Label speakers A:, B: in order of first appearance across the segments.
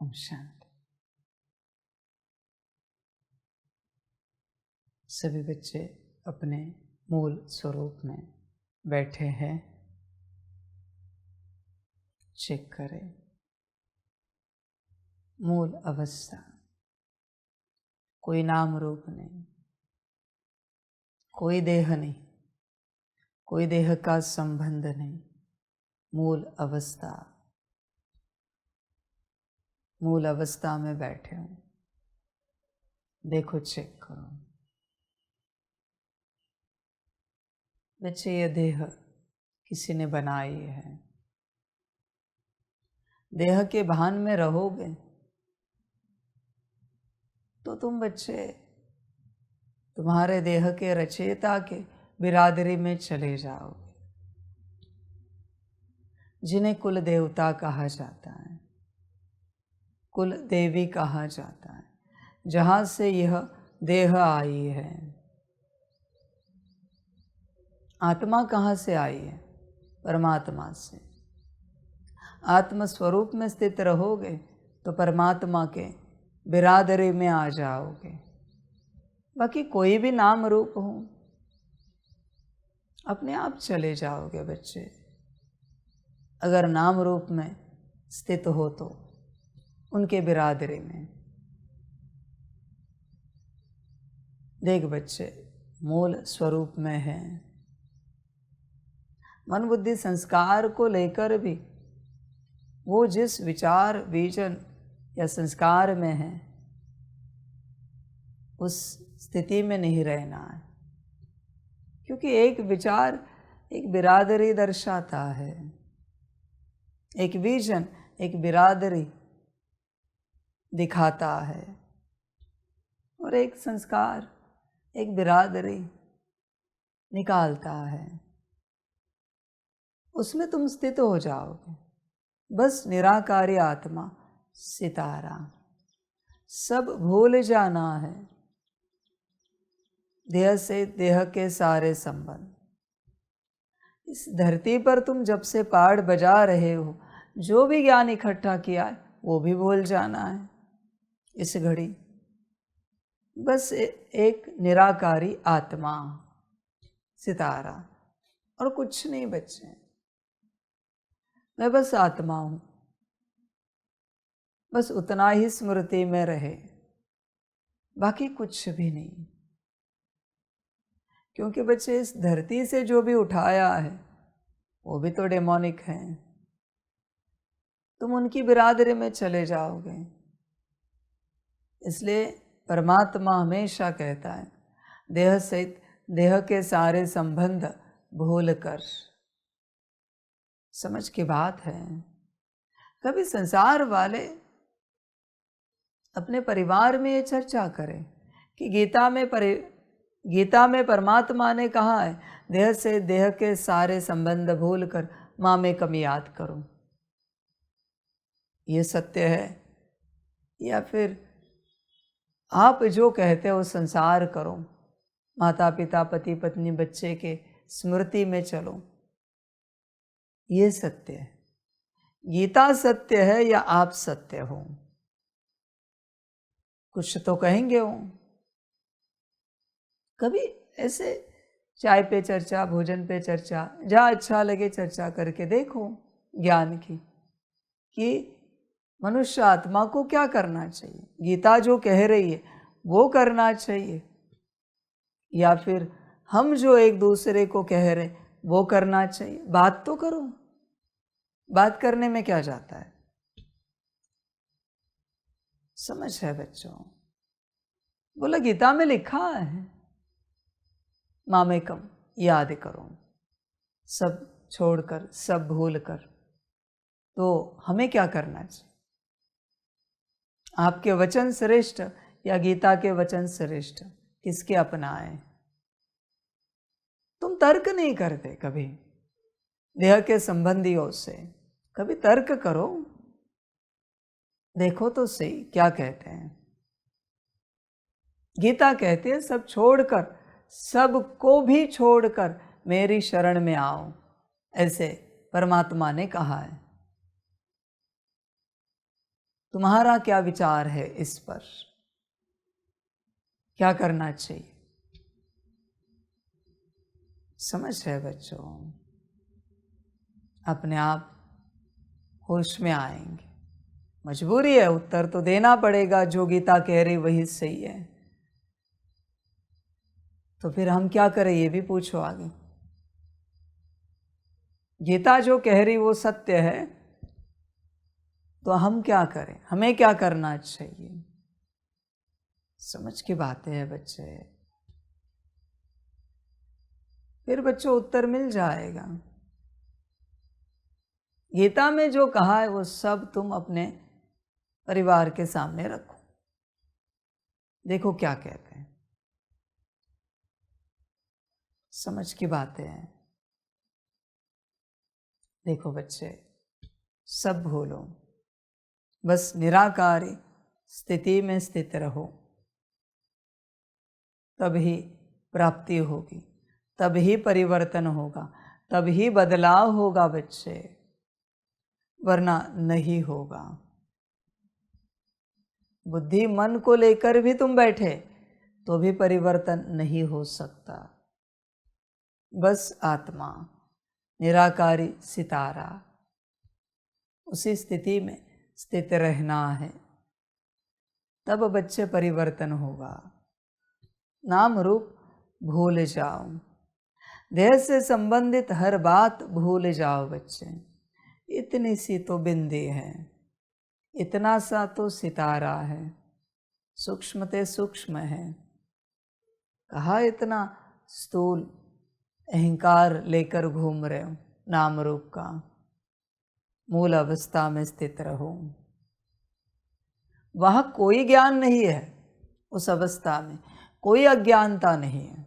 A: ओम शांति। सभी बच्चे अपने मूल स्वरूप में बैठे हैं। चेक करें मूल अवस्था, कोई नाम रूप नहीं, कोई देह नहीं, कोई देह का संबंध नहीं। मूल अवस्था, मूल अवस्था में बैठे हो। देखो, चेक करो बच्चे, ये देह किसी ने बनाई है। देह के भान में रहोगे तो तुम बच्चे तुम्हारे देह के रचयिता के बिरादरी में चले जाओगे, जिन्हें कुल देवता कहा जाता है, कुल देवी कहा जाता है, जहाँ से यह देह आई है। आत्मा कहाँ से आई है? परमात्मा से। आत्म स्वरूप में स्थित रहोगे तो परमात्मा के बिरादरी में आ जाओगे। बाकी कोई भी नाम रूप हो, अपने आप चले जाओगे बच्चे। अगर नाम रूप में स्थित हो तो उनके बिरादरी में। देख बच्चे, मूल स्वरूप में है। मन बुद्धि संस्कार को लेकर भी वो जिस विचार, विजन या संस्कार में है, उस स्थिति में नहीं रहना है। क्योंकि एक विचार एक बिरादरी दर्शाता है, एक विजन एक बिरादरी दिखाता है, और एक संस्कार एक बिरादरी निकालता है। उसमें तुम स्थित हो जाओगे। बस निराकारी आत्मा, सितारा, सब भूल जाना है। देह से देह के सारे संबंध। इस धरती पर तुम जब से पहाड़ बजा रहे हो, जो भी ज्ञान इकट्ठा किया है वो भी भूल जाना है इस घड़ी। बस एक निराकारी आत्मा, सितारा, और कुछ नहीं बच्चे। मैं बस आत्मा हूं, बस उतना ही स्मृति में रहे, बाकी कुछ भी नहीं। क्योंकि बच्चे, इस धरती से जो भी उठाया है वो भी तो डेमोनिक है। तुम उनकी बिरादरी में चले जाओगे। इसलिए परमात्मा हमेशा कहता है, देह सहित देह के सारे संबंध भूल कर। समझ की बात है। कभी संसार वाले अपने परिवार में ये चर्चा करें कि गीता में परमात्मा ने कहा है, देह से देह के सारे संबंध भूल कर मामेकम याद करो। ये सत्य है? या फिर आप जो कहते हो संसार करो, माता पिता पति पत्नी बच्चे के स्मृति में चलो, ये सत्य है? गीता सत्य है या आप सत्य हो? कुछ तो कहेंगे हो। कभी ऐसे चाय पे चर्चा, भोजन पे चर्चा, जहाँ अच्छा लगे चर्चा करके देखो ज्ञान की, कि मनुष्य आत्मा को क्या करना चाहिए। गीता जो कह रही है वो करना चाहिए, या फिर हम जो एक दूसरे को कह रहे वो करना चाहिए? बात तो करो, बात करने में क्या जाता है? समझ है बच्चों? बोला गीता में लिखा है मामेकम याद करो, सब छोड़कर सब भूल कर। तो हमें क्या करना चाहिए? आपके वचन श्रेष्ठ या गीता के वचन श्रेष्ठ, किसके अपनाएं? तुम तर्क नहीं करते कभी देह के संबंधियों से, कभी तर्क करो, देखो तो सही क्या कहते हैं। गीता कहती है सब छोड़कर, सबको भी छोड़कर मेरी शरण में आओ, ऐसे परमात्मा ने कहा है। तुम्हारा क्या विचार है इस पर? क्या करना चाहिए? समझ है बच्चों? अपने आप होश में आएंगे। मजबूरी है, उत्तर तो देना पड़ेगा, जो गीता कह रही वही सही है। तो फिर हम क्या करें ये भी पूछो आगे। गीता जो कह रही वो सत्य है, तो हम क्या करें? हमें क्या करना चाहिए? समझ की बातें हैं बच्चे। फिर बच्चों उत्तर मिल जाएगा। गीता में जो कहा है वो सब तुम अपने परिवार के सामने रखो, देखो क्या कहते हैं। समझ की बातें हैं। देखो बच्चे, सब भूलो, बस निराकारी स्थिति में स्थित रहो, तभी प्राप्ति होगी, तभी परिवर्तन होगा, तभी बदलाव होगा बच्चे, वरना नहीं होगा। बुद्धि मन को लेकर भी तुम बैठे तो भी परिवर्तन नहीं हो सकता। बस आत्मा निराकारी सितारा, उसी स्थिति में स्थित रहना है, तब बच्चे परिवर्तन होगा। नाम रूप भूल जाओ, देह से संबंधित हर बात भूल जाओ बच्चे। इतनी सी तो बिंदी है, इतना सा तो सितारा है, सूक्ष्म ते सूक्ष्म है। कहा इतना स्थूल अहंकार लेकर घूम रहे हो नाम रूप का। मूल अवस्था में स्थित रहो, वह कोई ज्ञान नहीं है, उस अवस्था में कोई अज्ञानता नहीं है।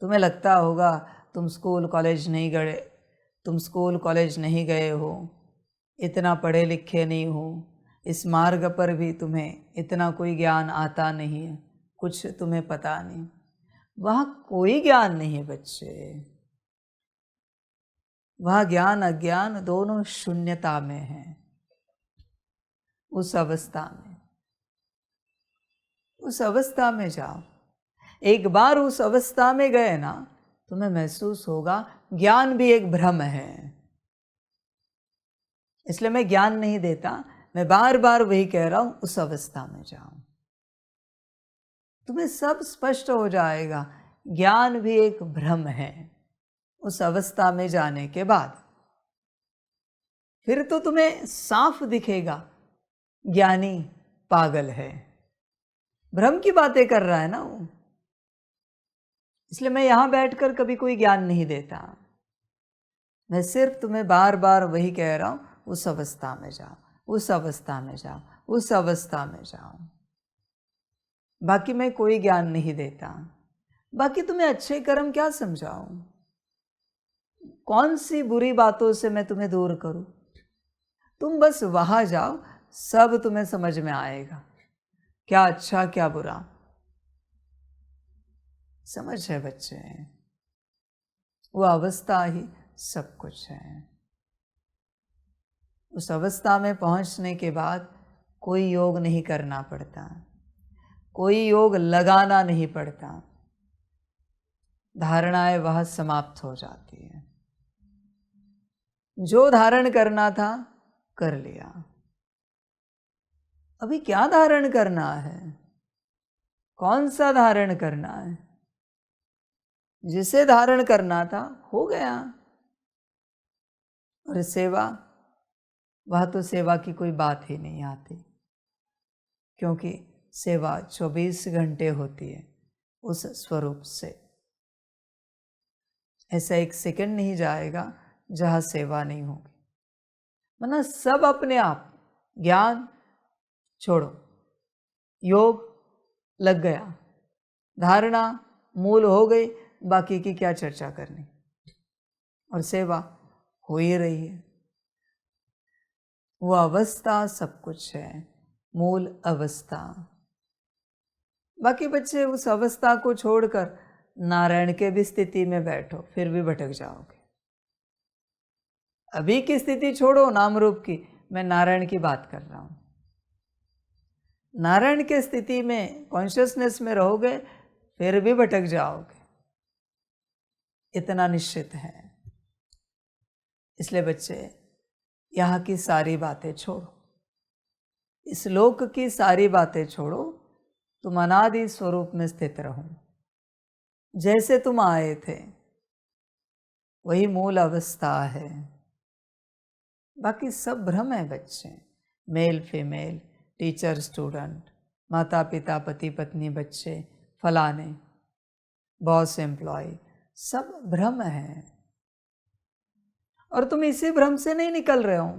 A: तुम्हें लगता होगा तुम स्कूल कॉलेज नहीं गए, तुम स्कूल कॉलेज नहीं गए हो, इतना पढ़े लिखे नहीं हो, इस मार्ग पर भी तुम्हें इतना कोई ज्ञान आता नहीं है, कुछ तुम्हें पता नहीं। वह कोई ज्ञान नहीं है बच्चे, वह ज्ञान अज्ञान दोनों शून्यता में है। उस अवस्था में जाओ। एक बार उस अवस्था में गए ना, तुम्हें महसूस होगा ज्ञान भी एक भ्रम है। इसलिए मैं ज्ञान नहीं देता, मैं बार बार वही कह रहा हूं, उस अवस्था में जाओ, तुम्हें सब स्पष्ट हो जाएगा। ज्ञान भी एक भ्रम है। उस अवस्था में जाने के बाद फिर तो तुम्हें साफ दिखेगा ज्ञानी पागल है, भ्रम की बातें कर रहा है ना वो। इसलिए मैं यहां बैठकर कभी कोई ज्ञान नहीं देता, मैं सिर्फ तुम्हें बार बार वही कह रहा हूं, उस अवस्था में जाओ, उस अवस्था में जाओ, उस अवस्था में जाओ। बाकी मैं कोई ज्ञान नहीं देता। बाकी तुम्हें अच्छे कर्म क्या समझाऊं? कौन सी बुरी बातों से मैं तुम्हें दूर करूं? तुम बस वहां जाओ, सब तुम्हें समझ में आएगा, क्या अच्छा क्या बुरा। समझ है बच्चे? वो अवस्था ही सब कुछ है। उस अवस्था में पहुंचने के बाद कोई योग नहीं करना पड़ता, कोई योग लगाना नहीं पड़ता, धारणाएं वह समाप्त हो जाती है। जो धारण करना था कर लिया, अभी क्या धारण करना है? कौन सा धारण करना है? जिसे धारण करना था हो गया। और सेवा, वह तो सेवा की कोई बात ही नहीं आती, क्योंकि सेवा 24 घंटे होती है उस स्वरूप से। ऐसा एक सेकंड नहीं जाएगा जहाँ सेवा नहीं होगी, वरना सब अपने आप। ज्ञान छोड़ो, योग लग गया, धारणा मूल हो गई, बाकी की क्या चर्चा करनी। और सेवा हो ही रही है। वो अवस्था सब कुछ है, मूल अवस्था। बाकी बच्चे उस अवस्था को छोड़कर नारायण के भी स्थिति में बैठो, फिर भी भटक जाओगे। अभी की स्थिति छोड़ो नाम रूप की, मैं नारायण की बात कर रहा हूं। नारायण के स्थिति में कॉन्शियसनेस में रहोगे, फिर भी भटक जाओगे, इतना निश्चित है। इसलिए बच्चे, यहाँ की सारी बातें छोड़ो, इस लोक की सारी बातें छोड़ो, तुम अनादि स्वरूप में स्थित रहो। जैसे तुम आए थे वही मूल अवस्था है। बाकी सब भ्रम है बच्चे। मेल फीमेल, टीचर स्टूडेंट, माता पिता, पति पत्नी, बच्चे, फलाने, बॉस एम्प्लॉय, सब भ्रम है। और तुम इसी भ्रम से नहीं निकल रहे हो,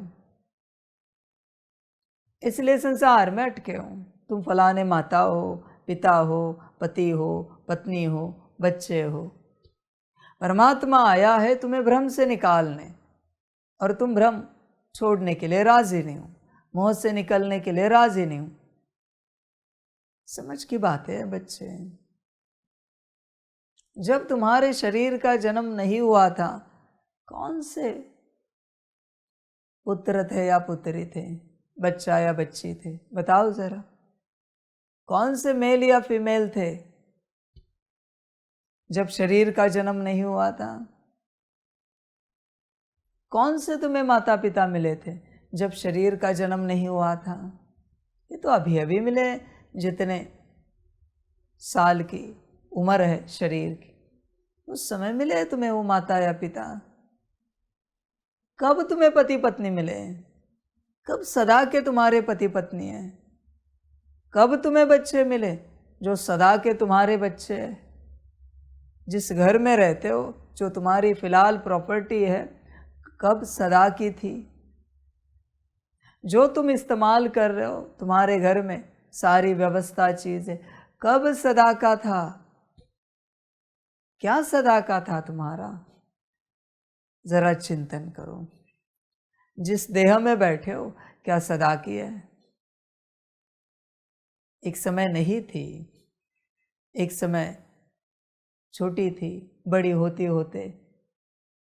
A: इसलिए संसार में अटके हो। तुम फलाने माता हो, पिता हो, पति हो, पत्नी हो, बच्चे हो। परमात्मा आया है तुम्हें भ्रम से निकालने, और तुम भ्रम छोड़ने के लिए राजी नहीं हो, मोह से निकलने के लिए राजी नहीं हो। समझ की बात है बच्चे। जब तुम्हारे शरीर का जन्म नहीं हुआ था, कौन से पुत्र थे या पुत्री थे, बच्चा या बच्ची थे, बताओ जरा। कौन से मेल या फीमेल थे जब शरीर का जन्म नहीं हुआ था? कौन से तुम्हें माता पिता मिले थे जब शरीर का जन्म नहीं हुआ था? ये तो अभी अभी मिले, जितने साल की उम्र है शरीर की, उस समय मिले तुम्हें वो माता या पिता। कब तुम्हें पति पत्नी मिले? कब सदा के तुम्हारे पति पत्नी हैं? कब तुम्हें बच्चे मिले जो सदा के तुम्हारे बच्चे हैं? जिस घर में रहते हो, जो तुम्हारी फिलहाल प्रॉपर्टी है, कब सदा की थी? जो तुम इस्तेमाल कर रहे हो तुम्हारे घर में सारी व्यवस्था चीजें, कब सदा का था? क्या सदा का था तुम्हारा? जरा चिंतन करो। जिस देह में बैठे हो, क्या सदा की है? एक समय नहीं थी, एक समय छोटी थी, बड़ी होते होते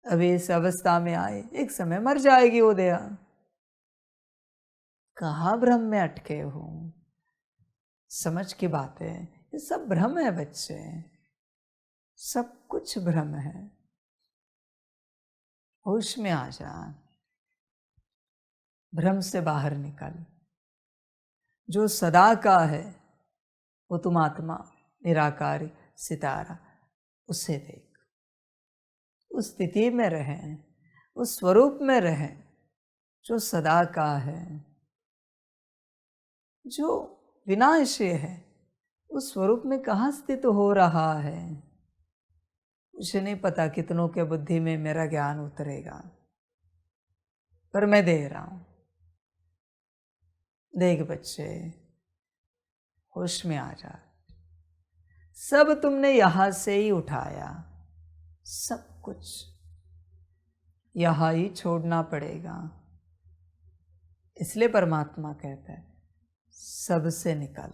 A: अभी इस अवस्था में आए, एक समय मर जाएगी वो देह। कहाँ भ्रम में अटके हो? समझ की बात है, ये सब भ्रम है बच्चे, सब कुछ भ्रम है। होश में आ जा, भ्रम से बाहर निकल। जो सदा का है वो तुम आत्मा, निराकारी, सितारा, उसे देख। उस स्थिति में रहें, उस स्वरूप में रहें जो सदा का है, जो विनाशी है। उस स्वरूप में कहाँ स्थित हो रहा है? मुझे नहीं पता कितनों के बुद्धि में मेरा ज्ञान उतरेगा, पर मैं दे रहा हूं। देख बच्चे, होश में आ जा। सब तुमने यहां से ही उठाया, सब कुछ यहां ही छोड़ना पड़ेगा। इसलिए परमात्मा कहता है सबसे निकल,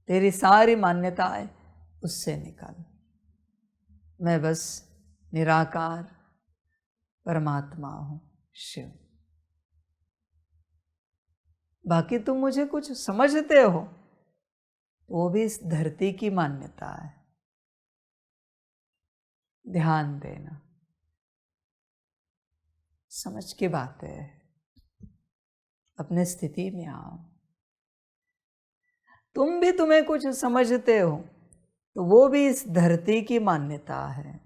A: तेरी सारी मान्यताएं उससे निकल। मैं बस निराकार परमात्मा हूं, शिव। बाकी तुम मुझे कुछ समझते हो, वो भी इस धरती की मान्यता है। ध्यान देना, समझ की बात है। अपने स्थिति में आओ। तुम भी तुम्हें कुछ समझते हो तो वो भी इस धरती की मान्यता है।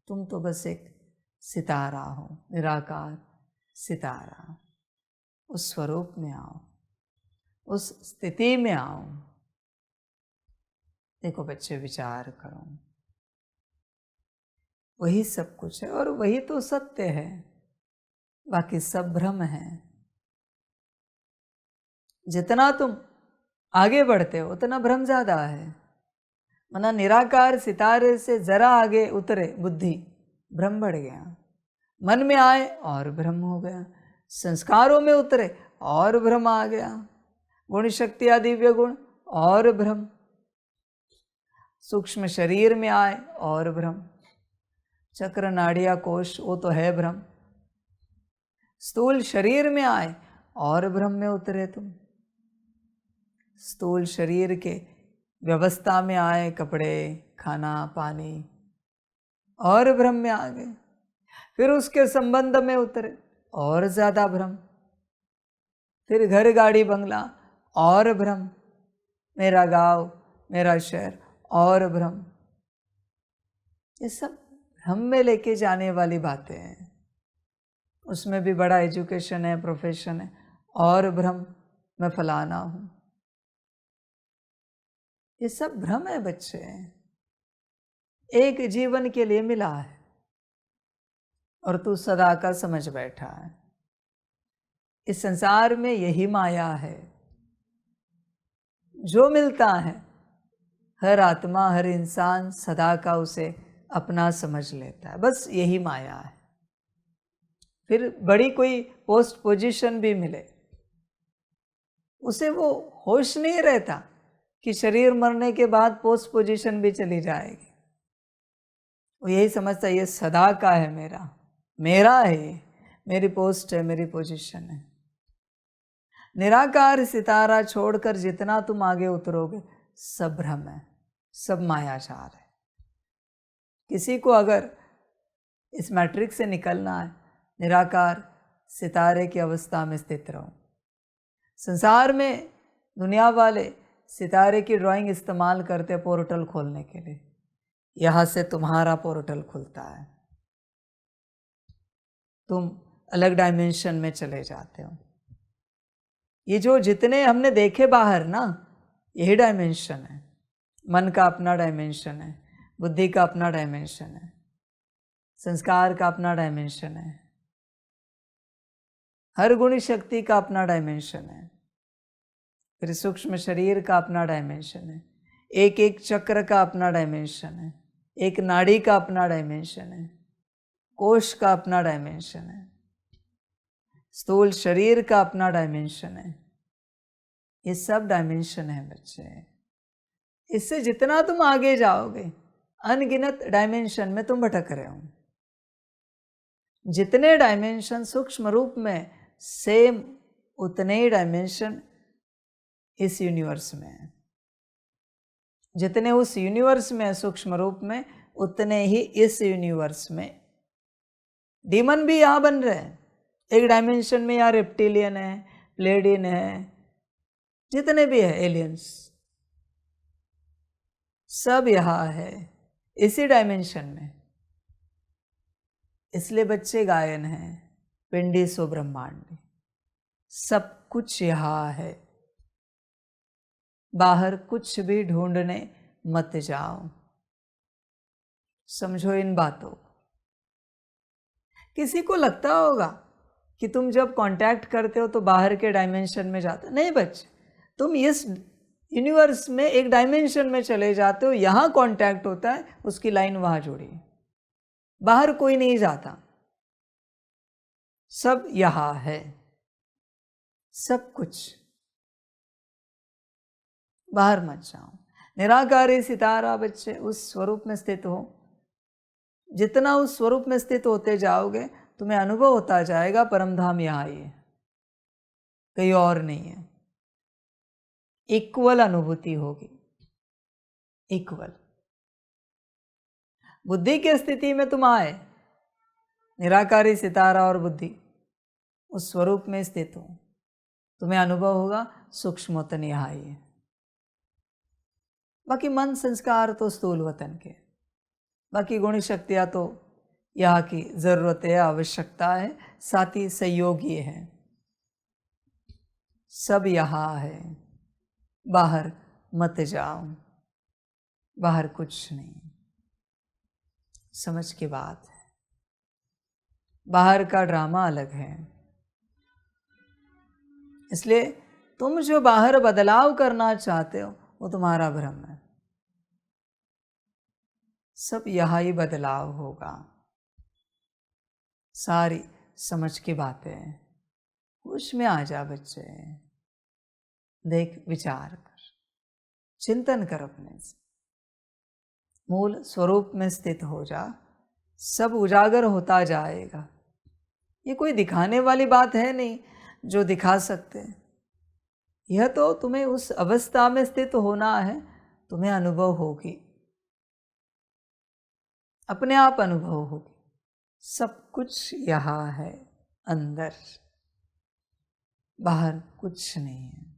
A: तुम तो बस एक सितारा हो, निराकार सितारा। उस स्वरूप में आओ, उस स्थिति में आओ। देखो बच्चे, विचार करो, वही सब कुछ है और वही तो सत्य है, बाकी सब भ्रम है। जितना तुम आगे बढ़ते हो उतना भ्रम ज्यादा है। मना निराकार सितारे से जरा आगे उतरे बुद्धि, भ्रम बढ़ गया। मन में आए और भ्रम हो गया, संस्कारों में उतरे और भ्रम आ गया, गुण शक्ति दिव्य गुण और भ्रम, सूक्ष्म शरीर में आए और भ्रम, चक्र नाड़िया कोश वो तो है भ्रम, स्थूल शरीर में आए और भ्रम में उतरे तुम, स्थूल शरीर के व्यवस्था में आए, कपड़े खाना पानी, और भ्रम में आ गए। फिर उसके संबंध में उतरे और ज्यादा भ्रम, फिर घर गाड़ी बंगला और भ्रम, मेरा गांव मेरा शहर और भ्रम। ये सब भ्रम में लेके जाने वाली बातें हैं। उसमें भी बड़ा एजुकेशन है, प्रोफेशन है, और भ्रम, मैं फलाना हूं। ये सब भ्रम है बच्चे, एक जीवन के लिए मिला है और तू सदा का समझ बैठा है। इस संसार में यही माया है, जो मिलता है हर आत्मा हर इंसान सदा का उसे अपना समझ लेता है, बस यही माया है। फिर बड़ी कोई पोस्ट पोजीशन भी मिले, उसे वो होश नहीं रहता कि शरीर मरने के बाद पोस्ट पोजीशन भी चली जाएगी। वो यही समझता है ये सदा का है, मेरा मेरा है, मेरी पोस्ट है, मेरी पोजीशन है। निराकार सितारा छोड़कर जितना तुम आगे उतरोगे सब भ्रम है, सब मायाजाल है। किसी को अगर इस मैट्रिक्स से निकलना है, निराकार सितारे की अवस्था में स्थित रहो। संसार में दुनिया वाले सितारे की ड्राइंग इस्तेमाल करते पोर्टल खोलने के लिए, यहां से तुम्हारा पोर्टल खुलता है, तुम अलग डायमेंशन में चले जाते हो। ये जो जितने हमने देखे बाहर ना, यही डायमेंशन है। मन का अपना डायमेंशन है, बुद्धि का अपना डायमेंशन है, संस्कार का अपना डायमेंशन है, हर गुण शक्ति का अपना डायमेंशन है, फिर सूक्ष्म शरीर का अपना डायमेंशन है, एक एक चक्र का अपना डायमेंशन है, एक नाड़ी का अपना डायमेंशन है, कोश का अपना डायमेंशन है, स्थूल शरीर का अपना डायमेंशन है। ये सब डायमेंशन है बच्चे। इससे जितना तुम आगे जाओगे अनगिनत डायमेंशन में तुम भटक रहे हो। जितने डायमेंशन सूक्ष्म रूप में सेम, उतने ही डायमेंशन इस यूनिवर्स में है। जितने उस यूनिवर्स में सूक्ष्म रूप में, उतने ही इस यूनिवर्स में। डीमन भी यहां बन रहे हैं एक डायमेंशन में, यहाँ रेप्टिलियन है, प्लेडियन है, जितने भी है एलियंस, सब यहां है इसी डायमेंशन में। इसलिए बच्चे गायन हैं, पिंडी सो ब्रह्मांडी, सब कुछ यहां है। बाहर कुछ भी ढूंढने मत जाओ, समझो इन बातों। किसी को लगता होगा कि तुम जब कांटेक्ट करते हो तो बाहर के डायमेंशन में जाते हो। नहीं बच्चे, तुम इस यूनिवर्स में एक डायमेंशन में चले जाते हो, यहां कांटेक्ट होता है, उसकी लाइन वहां जुड़ी है, बाहर कोई नहीं जाता, सब यहां है, सब कुछ। बाहर मत जाओ। निराकारी सितारा बच्चे उस स्वरूप में स्थित हो। जितना उस स्वरूप में स्थित होते जाओगे तुम्हें अनुभव होता जाएगा परमधाम यहां ही है, कहीं और नहीं है। इक्वल अनुभूति होगी, इक्वल। बुद्धि की स्थिति में तुम आए, निराकारी सितारा और बुद्धि उस स्वरूप में स्थित हो, तुम्हें अनुभव होगा सूक्ष्म वतन यहाँ ही है, बाकी मन संस्कार तो स्थूल वतन के, बाकी गुण शक्तियाँ तो यहाँ की ज़रूरत है, आवश्यकता है, साथ ही सहयोगी है, सब यहाँ है। बाहर मत जाओ, बाहर कुछ नहीं। समझ की बात है, बाहर का ड्रामा अलग है। इसलिए तुम जो बाहर बदलाव करना चाहते हो वो तुम्हारा भ्रम है। सब यहाँ ही बदलाव होगा। सारी समझ की बातें, होश में आ जा बच्चे, देख, विचार कर, चिंतन कर, अपने से मूल स्वरूप में स्थित हो जा, सब उजागर होता जाएगा। ये कोई दिखाने वाली बात है नहीं जो दिखा सकते, यह तो तुम्हें उस अवस्था में स्थित होना है, तुम्हें अनुभव होगी, अपने आप अनुभव होगी, सब कुछ यहाँ है अंदर, बाहर कुछ नहीं है।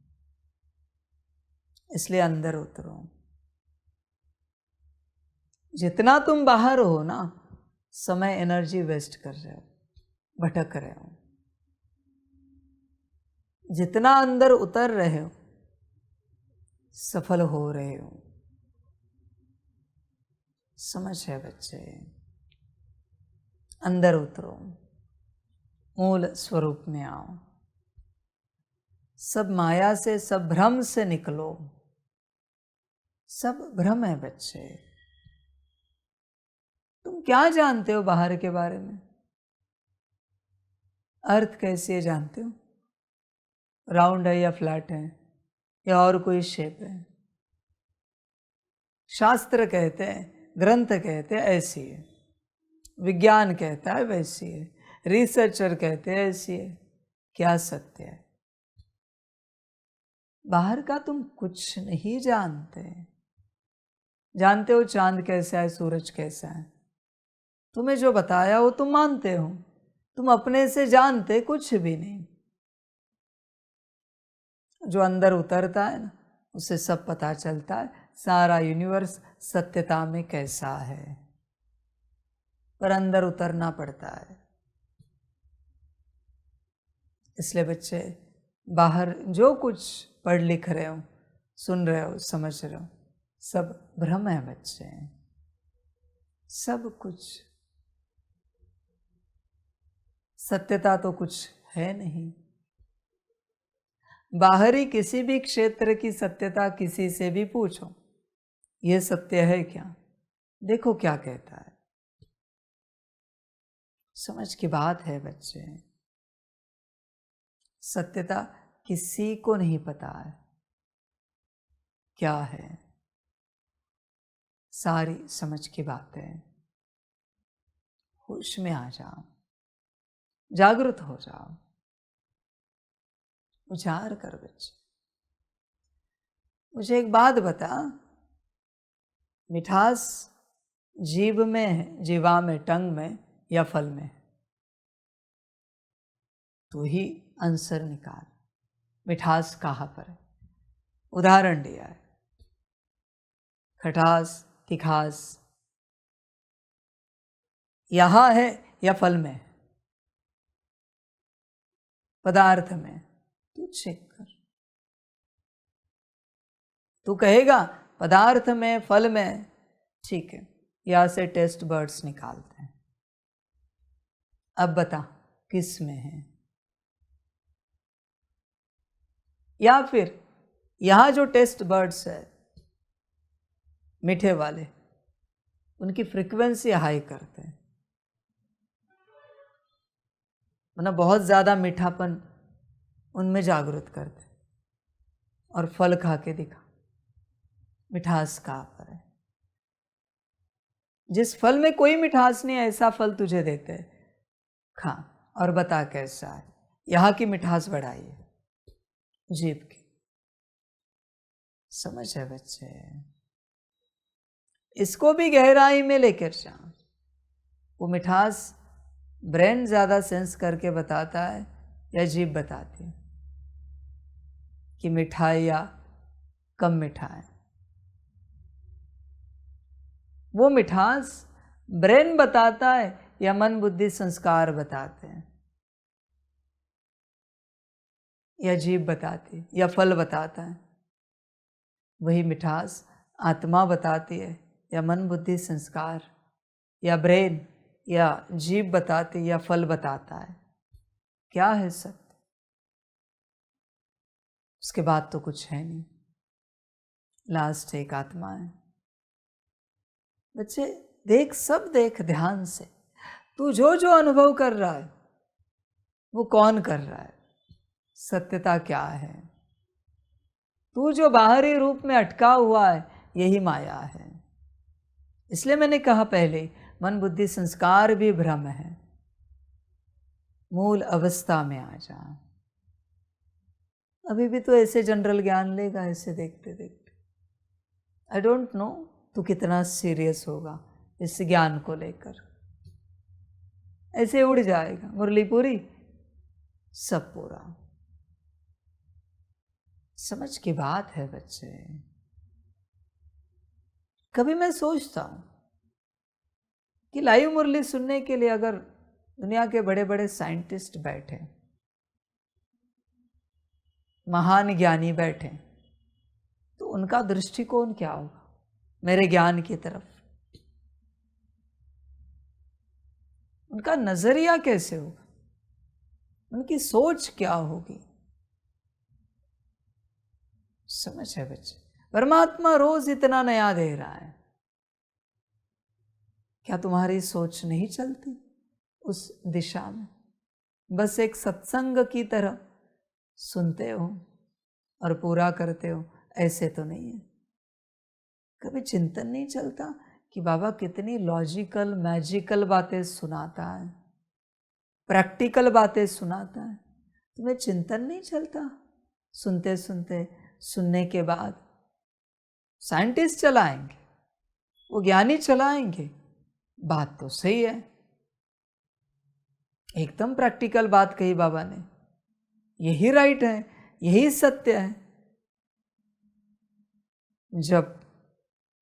A: इसलिए अंदर उतरो। जितना तुम बाहर हो ना, समय एनर्जी वेस्ट कर रहे हो, भटक रहे हो। जितना अंदर उतर रहे हो, सफल हो रहे हो। समझ है बच्चे, अंदर उतरो, मूल स्वरूप में आओ, सब माया से, सब भ्रम से निकलो। सब भ्रम है बच्चे। तुम क्या जानते हो बाहर के बारे में? अर्थ कैसे जानते हो? राउंड है या फ्लैट है या और कोई शेप है? शास्त्र कहते हैं, ग्रंथ कहते हैं ऐसी है, विज्ञान कहता है वैसी है, रिसर्चर कहते हैं ऐसी है। क्या सत्य है? बाहर का तुम कुछ नहीं जानते। जानते हो चांद कैसा है, सूरज कैसा है, तुम्हें जो बताया वो तुम मानते हो, तुम अपने से जानते कुछ भी नहीं। जो अंदर उतरता है ना, उसे सब पता चलता है, सारा यूनिवर्स सत्यता में कैसा है। पर अंदर उतरना पड़ता है। इसलिए बच्चे, बाहर जो कुछ पढ़ लिख रहे हो, सुन रहे हो, समझ रहे हो, सब भ्रम है बच्चे, सब कुछ। सत्यता तो कुछ है नहीं। बाहरी किसी भी क्षेत्र की सत्यता किसी से भी पूछो, यह सत्य है क्या? देखो क्या कहता है। समझ की बात है बच्चे, सत्यता किसी को नहीं पता है क्या है। सारी समझ की बातें, होश में आ जाओ, जागृत हो जाओ, विचार कर बच्चे। मुझे एक बात बता, मिठास जीभ में है, जीवा में, टंग में या फल में? तो ही आंसर निकाल, मिठास कहाँ पर है? उदाहरण दिया है, खटास, तिखास यहाँ है या फल में, पदार्थ में? तू चेक कर। तू कहेगा पदार्थ में, फल में, ठीक है, यहां से टेस्ट बर्ड्स निकालते हैं। अब बता किस में है? या फिर यहां जो टेस्ट बर्ड्स है मीठे वाले, उनकी फ्रीक्वेंसी हाई करते हैं, मतलब बहुत ज्यादा मीठापन उनमें जागृत करते, और फल खा के दिखा मिठास कहाँ पर है। जिस फल में कोई मिठास नहीं, ऐसा फल तुझे देते हैं, खा और बता कैसा है। यहाँ की मिठास बढ़ाइए, जीभ की। समझ है बच्चे, इसको भी गहराई में लेकर जा। वो मिठास ब्रेन ज्यादा सेंस करके बताता है या जीभ बताती है? कि मीठा है या कम मीठा है। वो मिठास ब्रेन बताता है या मन बुद्धि संस्कार बताते हैं, या जीभ बताती है या फल बताता है। वही मिठास आत्मा बताती है या मन बुद्धि संस्कार या ब्रेन या जीभ बताती या फल बताता है। क्या है सत्य? उसके बाद तो कुछ है नहीं, लास्ट एक आत्मा है। बच्चे देख, सब देख ध्यान से। तू जो जो अनुभव कर रहा है वो कौन कर रहा है? सत्यता क्या है? तू जो बाहरी रूप में अटका हुआ है यही माया है। इसलिए मैंने कहा पहले, मन बुद्धि संस्कार भी भ्रम है। मूल अवस्था में आ जा। अभी भी तो ऐसे जनरल ज्ञान लेगा, ऐसे देखते देखते। आई डोंट नो तू कितना सीरियस होगा इस ज्ञान को लेकर। ऐसे उड़ जाएगा, मुरली पूरी सब पूरा। समझ की बात है बच्चे। कभी मैं सोचता हूं कि लाइव मुरली सुनने के लिए अगर दुनिया के बड़े बड़े साइंटिस्ट बैठे, महान ज्ञानी बैठे, तो उनका दृष्टिकोण क्या होगा मेरे ज्ञान की तरफ? उनका नजरिया कैसे होगा? उनकी सोच क्या होगी? समझ है बच्चे? परमात्मा रोज इतना नया दे रहा है, क्या तुम्हारी सोच नहीं चलती उस दिशा में? बस एक सत्संग की तरह सुनते हो और पूरा करते हो, ऐसे तो नहीं है। कभी चिंतन नहीं चलता कि बाबा कितनी लॉजिकल मैजिकल बातें सुनाता है, प्रैक्टिकल बातें सुनाता है। तुम्हें चिंतन नहीं चलता? सुनते सुनते, सुनने के बाद साइंटिस्ट चलाएंगे, वो ज्ञानी चलाएंगे, बात तो सही है, एकदम प्रैक्टिकल बात कही बाबा ने, यही राइट है, यही सत्य है। जब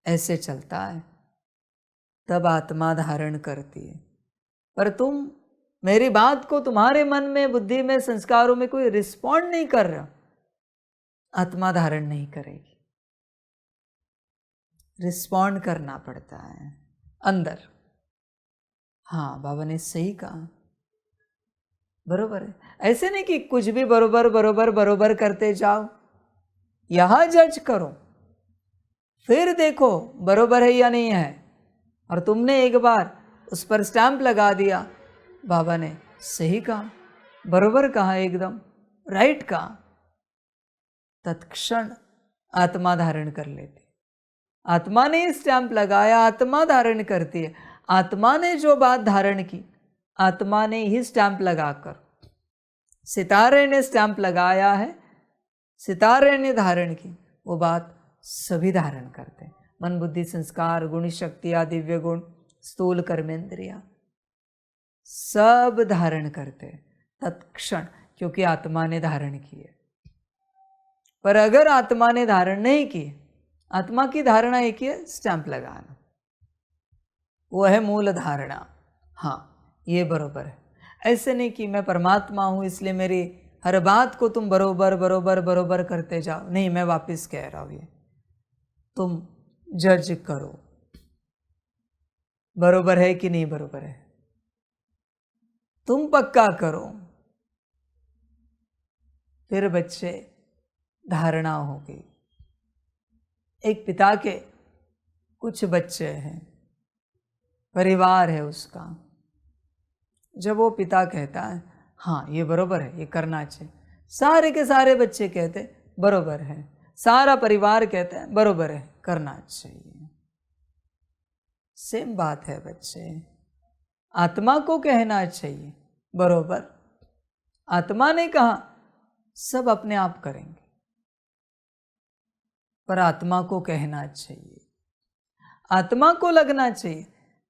A: ऐसे चलता है तब आत्मा धारण करती है। पर तुम मेरी बात को तुम्हारे मन में, बुद्धि में, संस्कारों में कोई रिस्पॉन्ड नहीं कर रहा, आत्मा धारण नहीं करेगी। रिस्पॉन्ड करना पड़ता है अंदर। हाँ, बाबा ने सही कहा, बरोबर है। ऐसे नहीं कि कुछ भी बरोबर बरोबर बरोबर करते जाओ, यहां जज करो, फिर देखो बरोबर है या नहीं है। और तुमने एक बार उस पर स्टैंप लगा दिया, बाबा ने सही कहा, बरोबर कहा, एकदम राइट कहा, तत्क्षण आत्मा धारण कर लेती। आत्मा ने स्टैंप लगाया, आत्मा धारण करती है। आत्मा ने जो बात धारण की, आत्मा ने ही स्टैंप लगाकर, सितारे ने स्टैंप लगाया है, सितारे ने धारण की, वो बात सभी धारण करते हैं। मन बुद्धि संस्कार, गुण शक्ति, दिव्य गुण, स्थूल कर्मेंद्रिया, सब धारण करते हैं तत्क्षण, क्योंकि आत्मा ने धारण किए। पर अगर आत्मा ने धारण नहीं किए, आत्मा की धारणा एक ही है, स्टैंप लगाना, वो है मूल धारणा। हाँ, ये बरोबर है। ऐसे नहीं कि मैं परमात्मा हूं इसलिए मेरी हर बात को तुम बरोबर बरोबर बरोबर करते जाओ। नहीं, मैं वापस कह रहा हूं, ये तुम जज करो, बरोबर है कि नहीं बरोबर है, तुम पक्का करो, फिर बच्चे धारणा होगी। एक पिता के कुछ बच्चे हैं, परिवार है उसका। जब वो पिता कहता है हाँ ये बरोबर है, ये करना चाहिए, सारे के सारे बच्चे कहते बरोबर है, सारा परिवार कहते हैं बरोबर है, करना चाहिए। सेम बात है बच्चे, आत्मा को कहना चाहिए बरोबर, आत्मा ने कहा सब अपने आप करेंगे, पर आत्मा को कहना चाहिए, आत्मा को लगना चाहिए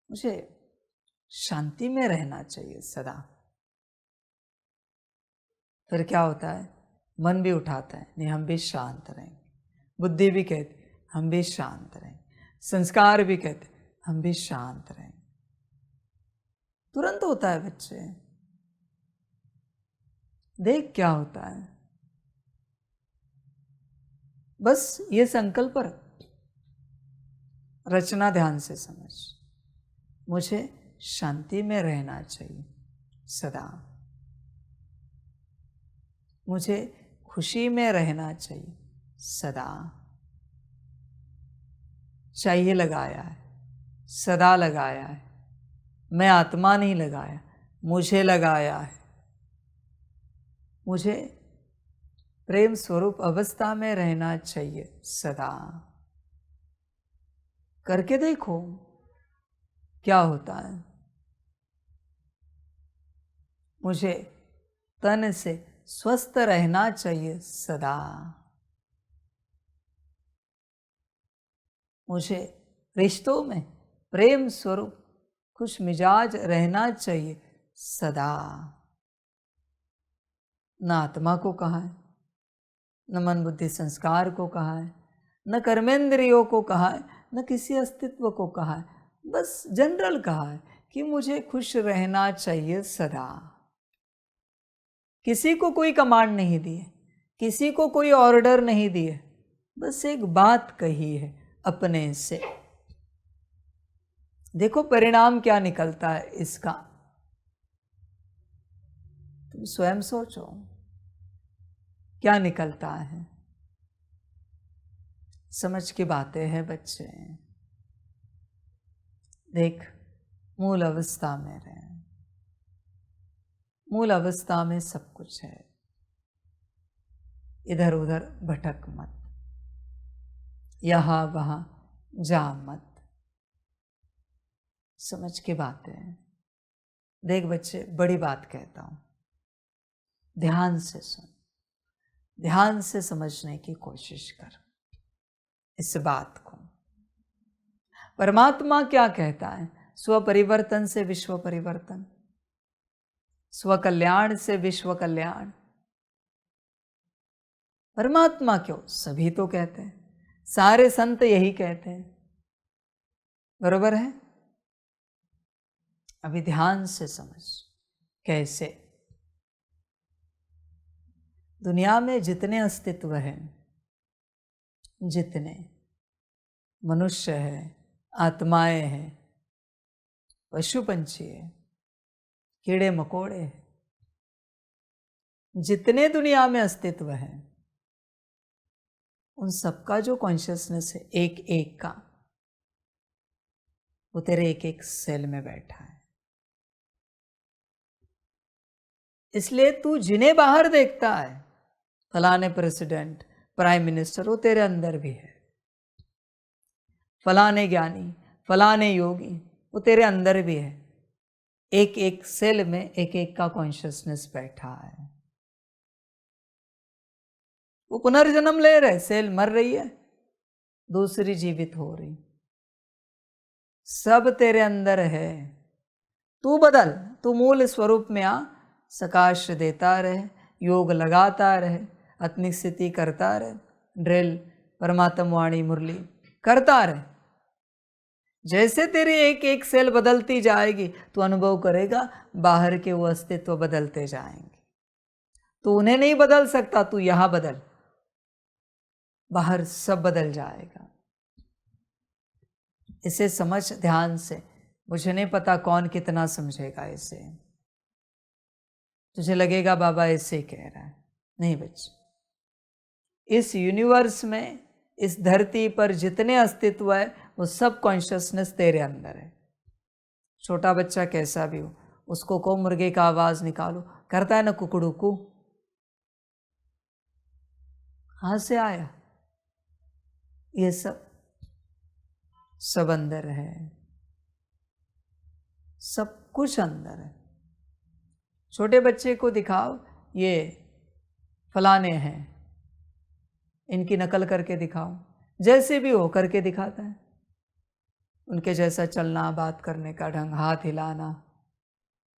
A: मुझे शांति में रहना चाहिए सदा। फिर क्या होता है, मन भी उठाता है, नहीं हम भी शांत रहेंगे। बुद्धि भी कहती हम भी शांत रहेंगे। संस्कार भी कहते हम भी शांत रहेंगे। तुरंत होता है बच्चे, देख क्या होता है। बस ये संकल्प रख, रचना ध्यान से समझ, मुझे शांति में रहना चाहिए सदा, मुझे खुशी में रहना चाहिए सदा। चाहिए लगाया है, सदा लगाया है, मैं आत्मा नहीं लगाया, मुझे लगाया है। मुझे प्रेम स्वरूप अवस्था में रहना चाहिए सदा। करके देखो क्या होता है। मुझे तन से स्वस्थ रहना चाहिए सदा, मुझे रिश्तों में प्रेम स्वरूप खुश मिजाज रहना चाहिए सदा। न आत्मा को कहा है, न मन बुद्धि संस्कार को कहा है, न कर्मेंद्रियों को कहा है, न किसी अस्तित्व को कहा है, बस जनरल कहा है कि मुझे खुश रहना चाहिए सदा। किसी को कोई कमांड नहीं दी है, किसी को कोई ऑर्डर नहीं दिए, बस एक बात कही है अपने से। देखो परिणाम क्या निकलता है इसका, तुम स्वयं सोचो क्या निकलता है। समझ की बातें हैं बच्चे। देख मूल अवस्था में रहे, मूल अवस्था में सब कुछ है, इधर उधर भटक मत, यहां वहां जा मत। समझ की बातें हैं। देख बच्चे बड़ी बात कहता हूं, ध्यान से सुन, ध्यान से समझने की कोशिश कर इस बात को। परमात्मा क्या कहता है? स्व परिवर्तन से विश्व परिवर्तन, स्व कल्याण से विश्व कल्याण। परमात्मा क्यों, सभी तो कहते हैं, सारे संत यही कहते हैं, बरोबर है। अभी ध्यान से समझ कैसे। दुनिया में जितने अस्तित्व हैं, जितने मनुष्य है, आत्माएं हैं, पशु पंछी है, कीड़े मकोड़े हैं, जितने दुनिया में अस्तित्व है, उन सबका जो कॉन्शियसनेस है एक एक का, वो तेरे एक एक सेल में बैठा है। इसलिए तू जिन्हें बाहर देखता है, फलाने प्रेसिडेंट, प्राइम मिनिस्टर, वो तेरे अंदर भी है। फलाने ज्ञानी, फलाने योगी, वो तेरे अंदर भी है। एक एक सेल में एक एक का कॉन्शियसनेस बैठा है। वो पुनर्जन्म ले रहे, सेल मर रही है, दूसरी जीवित हो रही, सब तेरे अंदर है। तू बदल, तू मूल स्वरूप में आ, सकाश देता रहे, योग लगाता रहे, आत्मिक स्थिति करता रहे, ड्रिल परमात्म वाणी मुरली करता रहे। जैसे तेरी एक एक सेल बदलती जाएगी, तू अनुभव करेगा बाहर के वो अस्तित्व बदलते जाएंगे। तू उन्हें नहीं बदल सकता, तू यहां बदल, बाहर सब बदल जाएगा। इसे समझ ध्यान से। मुझे नहीं पता कौन कितना समझेगा इसे। तुझे लगेगा बाबा ऐसे कह रहा है, नहीं बच्चे। इस यूनिवर्स में, इस धरती पर जितने अस्तित्व है, वो सब कॉन्शियसनेस तेरे अंदर है। छोटा बच्चा कैसा भी हो, उसको को मुर्गे का आवाज निकालो, करता है ना कुकड़ू कू, कहां से आया? ये सब अंदर है, सब कुछ अंदर है। छोटे बच्चे को दिखाओ, ये फलाने हैं, इनकी नकल करके दिखाओ, जैसे भी हो करके दिखाता है। उनके जैसा चलना, बात करने का ढंग, हाथ हिलाना।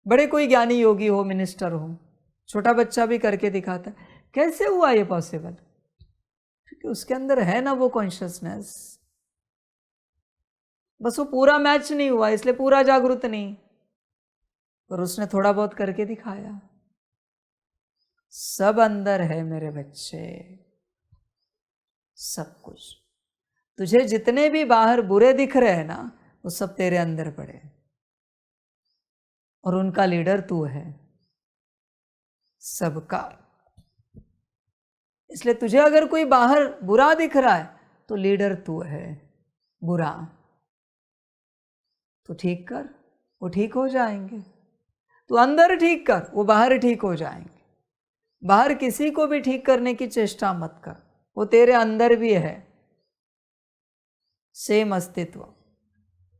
A: बड़े कोई ज्ञानी योगी हो, मिनिस्टर हो, छोटा बच्चा भी करके दिखाता है। कैसे हुआ ये पॉसिबल? क्योंकि उसके अंदर है ना वो कॉन्शियसनेस, बस वो पूरा मैच नहीं हुआ इसलिए पूरा जागरूक नहीं, पर उसने थोड़ा बहुत करके दिखाया। सब अंदर है मेरे बच्चे, सब कुछ। तुझे जितने भी बाहर बुरे दिख रहे हैं ना, वो सब तेरे अंदर पड़े, और उनका लीडर तू है, सबका। इसलिए तुझे अगर कोई बाहर बुरा दिख रहा है तो लीडर तू है बुरा। तो ठीक कर, वो ठीक हो जाएंगे। तू अंदर ठीक कर, वो बाहर ठीक हो जाएंगे। बाहर किसी को भी ठीक करने की चेष्टा मत कर, वो तेरे अंदर भी है। सेम अस्तित्व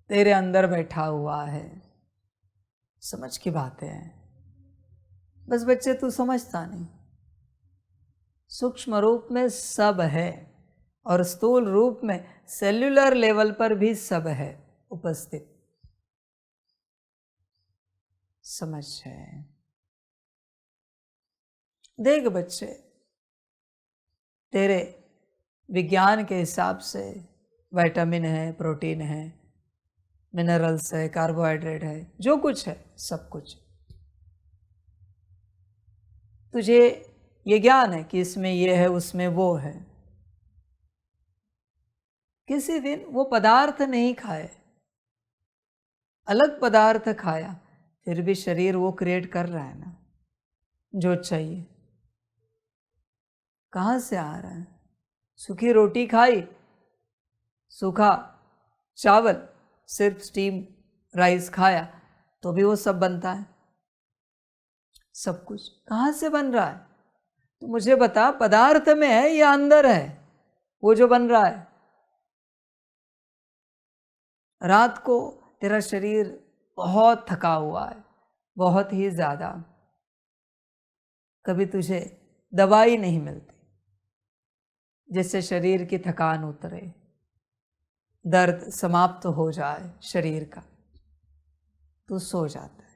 A: तेरे अंदर बैठा हुआ है। समझ की बातें हैं, बस बच्चे तू समझता नहीं। सूक्ष्म रूप में सब है और स्थूल रूप में सेल्यूलर लेवल पर भी सब है उपस्थित। समझ है? देख बच्चे, तेरे विज्ञान के हिसाब से विटामिन है, प्रोटीन है, मिनरल्स है, कार्बोहाइड्रेट है, जो कुछ है सब कुछ। तुझे ये ज्ञान है कि इसमें ये है, उसमें वो है। किसी दिन वो पदार्थ नहीं खाए, अलग पदार्थ खाया, फिर भी शरीर वो क्रिएट कर रहा है ना जो चाहिए। कहाँ से आ रहा है? सूखी रोटी खाई, सूखा चावल, सिर्फ स्टीम राइस खाया तो भी वो सब बनता है। सब कुछ कहाँ से बन रहा है? तो मुझे बता, पदार्थ में है या अंदर है वो जो बन रहा है? रात को तेरा शरीर बहुत थका हुआ है, बहुत ही ज़्यादा, कभी तुझे दवाई नहीं मिलती जिससे शरीर की थकान उतरे, दर्द समाप्त हो जाए शरीर का, तू सो जाता है।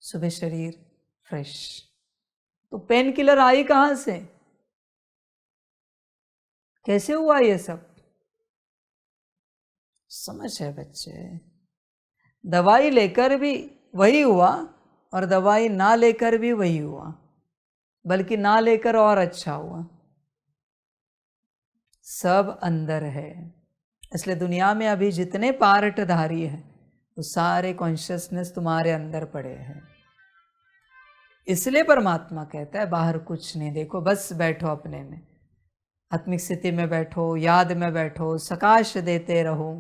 A: सुबह शरीर फ्रेश। तो पेन किलर आई कहाँ से? कैसे हुआ ये सब? समझ है बच्चे? दवाई लेकर भी वही हुआ और दवाई ना लेकर भी वही हुआ, बल्कि ना लेकर और अच्छा हुआ। सब अंदर है। इसलिए दुनिया में अभी जितने पार्टधारी हैं वो सारे कॉन्शियसनेस तुम्हारे अंदर पड़े हैं। इसलिए परमात्मा कहता है बाहर कुछ नहीं देखो, बस बैठो अपने में, आत्मिक स्थिति में बैठो, याद में बैठो, सकाश देते रहो,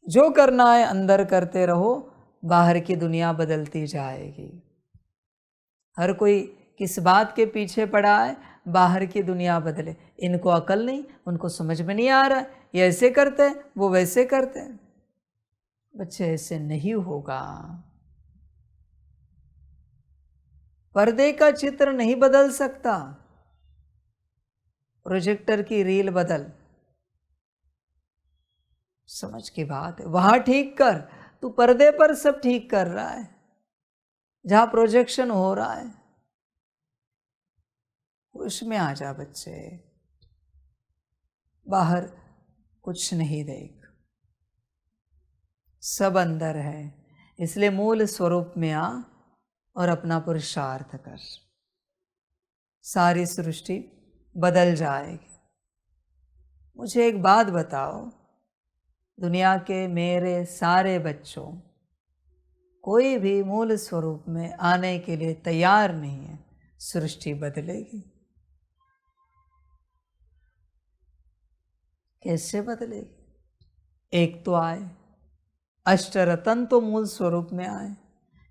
A: जो करना है अंदर करते रहो, बाहर की दुनिया बदलती जाएगी। हर कोई किस बात के पीछे पड़ा है? बाहर की दुनिया बदले। इनको अकल नहीं, उनको समझ में नहीं आ रहा, ये ऐसे करते हैं, वो वैसे करते हैं। बच्चे ऐसे नहीं होगा। पर्दे का चित्र नहीं बदल सकता, प्रोजेक्टर की रील बदल। समझ की बात है? वहां ठीक कर, तू पर्दे पर सब ठीक कर रहा है, जहां प्रोजेक्शन हो रहा है उसमें आ जा बच्चे। बाहर कुछ नहीं देख, सब अंदर है। इसलिए मूल स्वरूप में आ और अपना पुरुषार्थ कर, सारी सृष्टि बदल जाएगी। मुझे एक बात बताओ, दुनिया के मेरे सारे बच्चों कोई भी मूल स्वरूप में आने के लिए तैयार नहीं है, सृष्टि बदलेगी। कैसे बदलेगी? एक तो आए, अष्टरतन तो मूल स्वरूप में आए,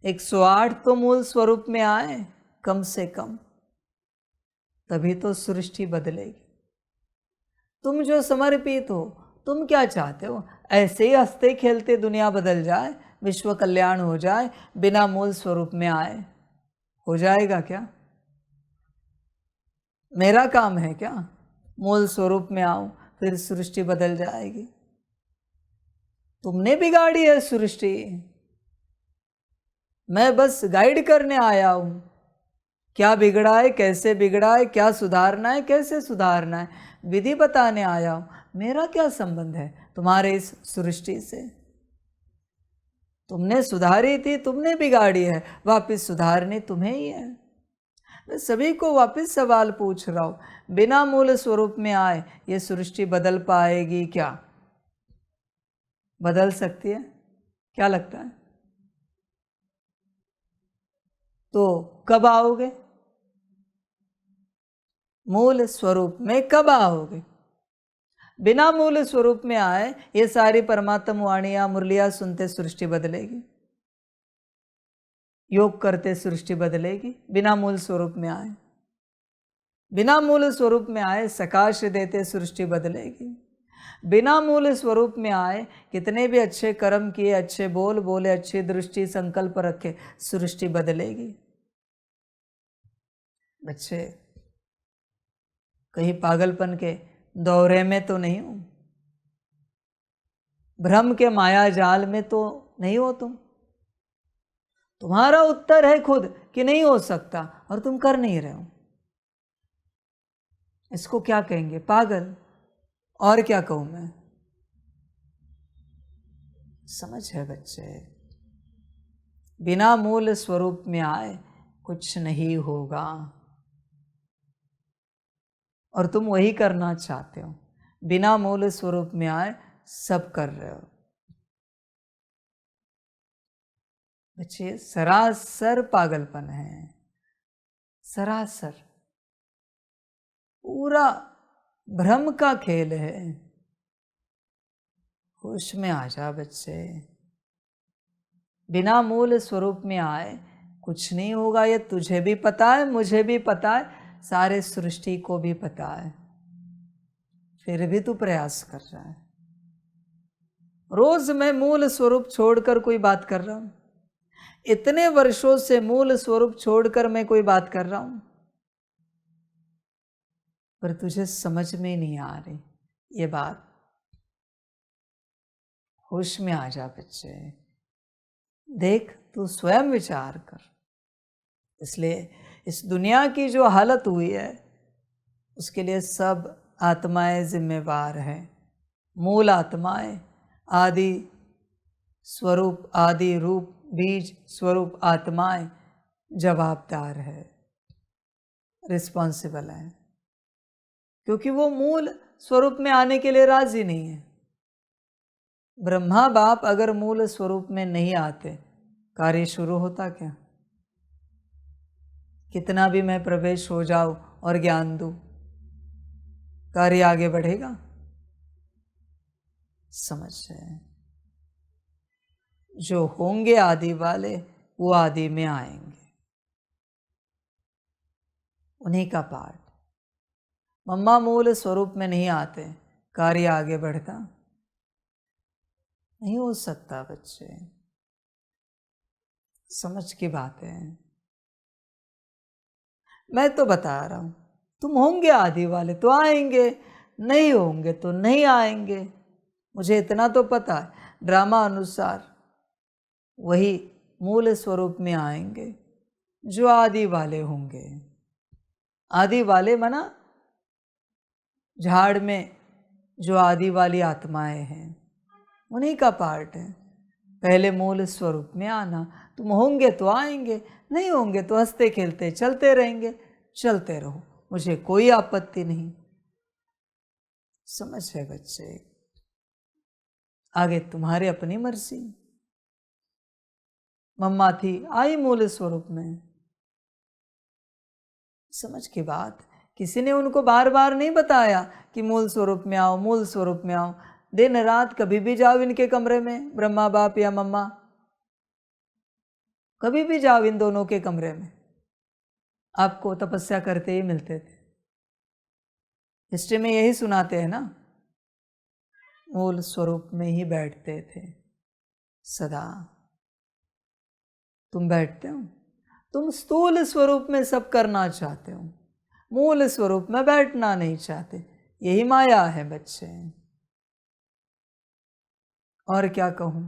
A: 108 तो मूल स्वरूप में आए कम से कम, तभी तो सृष्टि बदलेगी। तुम जो समर्पित हो, तुम क्या चाहते हो? ऐसे ही हंसते खेलते दुनिया बदल जाए, विश्व कल्याण हो जाए, बिना मूल स्वरूप में आए? हो जाएगा क्या? मेरा काम है क्या? मूल स्वरूप में आओ, फिर सृष्टि बदल जाएगी। तुमने बिगाड़ी है सृष्टि, मैं बस गाइड करने आया हूं। क्या बिगड़ा है, कैसे बिगड़ा है, क्या सुधारना है, कैसे सुधारना है, विधि बताने आया हूँ। मेरा क्या संबंध है तुम्हारे इस सृष्टि से? तुमने सुधारी थी, तुमने बिगाड़ी है, वापस सुधारनी तुम्हें ही है। मैं सभी को वापस सवाल पूछ रहा हूँ, बिना मूल स्वरूप में आए ये सृष्टि बदल पाएगी क्या? बदल सकती है? क्या लगता है? तो कब आओगे? मूल स्वरूप में कब आओगे? बिना मूल स्वरूप में आए ये सारी परमात्म वाणियां मुरलियां सुनते सृष्टि बदलेगी? योग करते सृष्टि बदलेगी? बिना मूल स्वरूप में आए, बिना मूल स्वरूप में आए सकाश देते सृष्टि बदलेगी? बिना मूल स्वरूप में आए कितने भी अच्छे कर्म किए, अच्छे बोल बोले, अच्छी दृष्टि संकल्प रखे, सृष्टि बदलेगी? बच्चे, कहीं पागलपन के दौरे में तो नहीं हो? भ्रम के माया जाल में तो नहीं हो तुम? तुम्हारा उत्तर है खुद कि नहीं हो सकता और तुम कर नहीं रहे हो। इसको क्या कहेंगे? पागल। और क्या कहूं मैं? समझ है बच्चे, बिना मूल स्वरूप में आए कुछ नहीं होगा और तुम वही करना चाहते हो। बिना मूल स्वरूप में आए सब कर रहे हो। बच्चे, सरासर पागलपन है, सरासर पूरा भ्रम का खेल है। होश में आ जा बच्चे, बिना मूल स्वरूप में आए कुछ नहीं होगा। ये तुझे भी पता है, मुझे भी पता है, सारे सृष्टि को भी पता है, फिर भी तू प्रयास कर रहा है। रोज मैं मूल स्वरूप छोड़कर कोई बात कर रहा हूं, इतने वर्षों से मूल स्वरूप छोड़कर मैं कोई बात कर रहा हूं, पर तुझे समझ में नहीं आ रही ये बात। होश में आ जा बच्चे, देख तू स्वयं विचार कर। इसलिए इस दुनिया की जो हालत हुई है उसके लिए सब आत्माएं जिम्मेवार हैं। मूल आत्माएं, आदि स्वरूप, आदि रूप, बीज स्वरूप आत्माएं जवाबदार है, रिस्पॉन्सिबल है, क्योंकि वो मूल स्वरूप में आने के लिए राजी नहीं है। ब्रह्मा बाप अगर मूल स्वरूप में नहीं आते, कार्य शुरू होता क्या? कितना भी मैं प्रवेश हो जाऊं और ज्ञान दूं, कार्य आगे बढ़ेगा? समझ है? जो होंगे आदि वाले वो आदि में आएंगे, उन्हीं का पाठ। मम्मा मूल स्वरूप में नहीं आते, कार्य आगे बढ़ता नहीं हो सकता बच्चे। समझ की बात है। मैं तो बता रहा हूं, तुम होंगे आदि वाले तो आएंगे, नहीं होंगे तो नहीं आएंगे। मुझे इतना तो पता है, ड्रामा अनुसार वही मूल स्वरूप में आएंगे जो आदि वाले होंगे। आदि वाले मना झाड़ में जो आदि वाली आत्माएं हैं, उन्हीं का पार्ट है। पहले मूल स्वरूप में आना। तुम होंगे तो आएंगे, नहीं होंगे तो हंसते खेलते चलते रहेंगे। चलते रहो, मुझे कोई आपत्ति नहीं। समझ है बच्चे? आगे तुम्हारी अपनी मर्जी। मम्मा थी, आई मूल स्वरूप में। समझ की बात, किसी ने उनको बार बार नहीं बताया कि मूल स्वरूप में आओ, मूल स्वरूप में आओ। दिन रात कभी भी जाओ इनके कमरे में, ब्रह्मा बाप या मम्मा, कभी भी जाओ इन दोनों के कमरे में, आपको तपस्या करते ही मिलते थे। हिस्ट्री में यही सुनाते हैं ना, मूल स्वरूप में ही बैठते थे सदा। तुम बैठते हो, तुम स्थूल स्वरूप में सब करना चाहते हो, मूल स्वरूप में बैठना नहीं चाहते। यही माया है बच्चे, और क्या कहूं?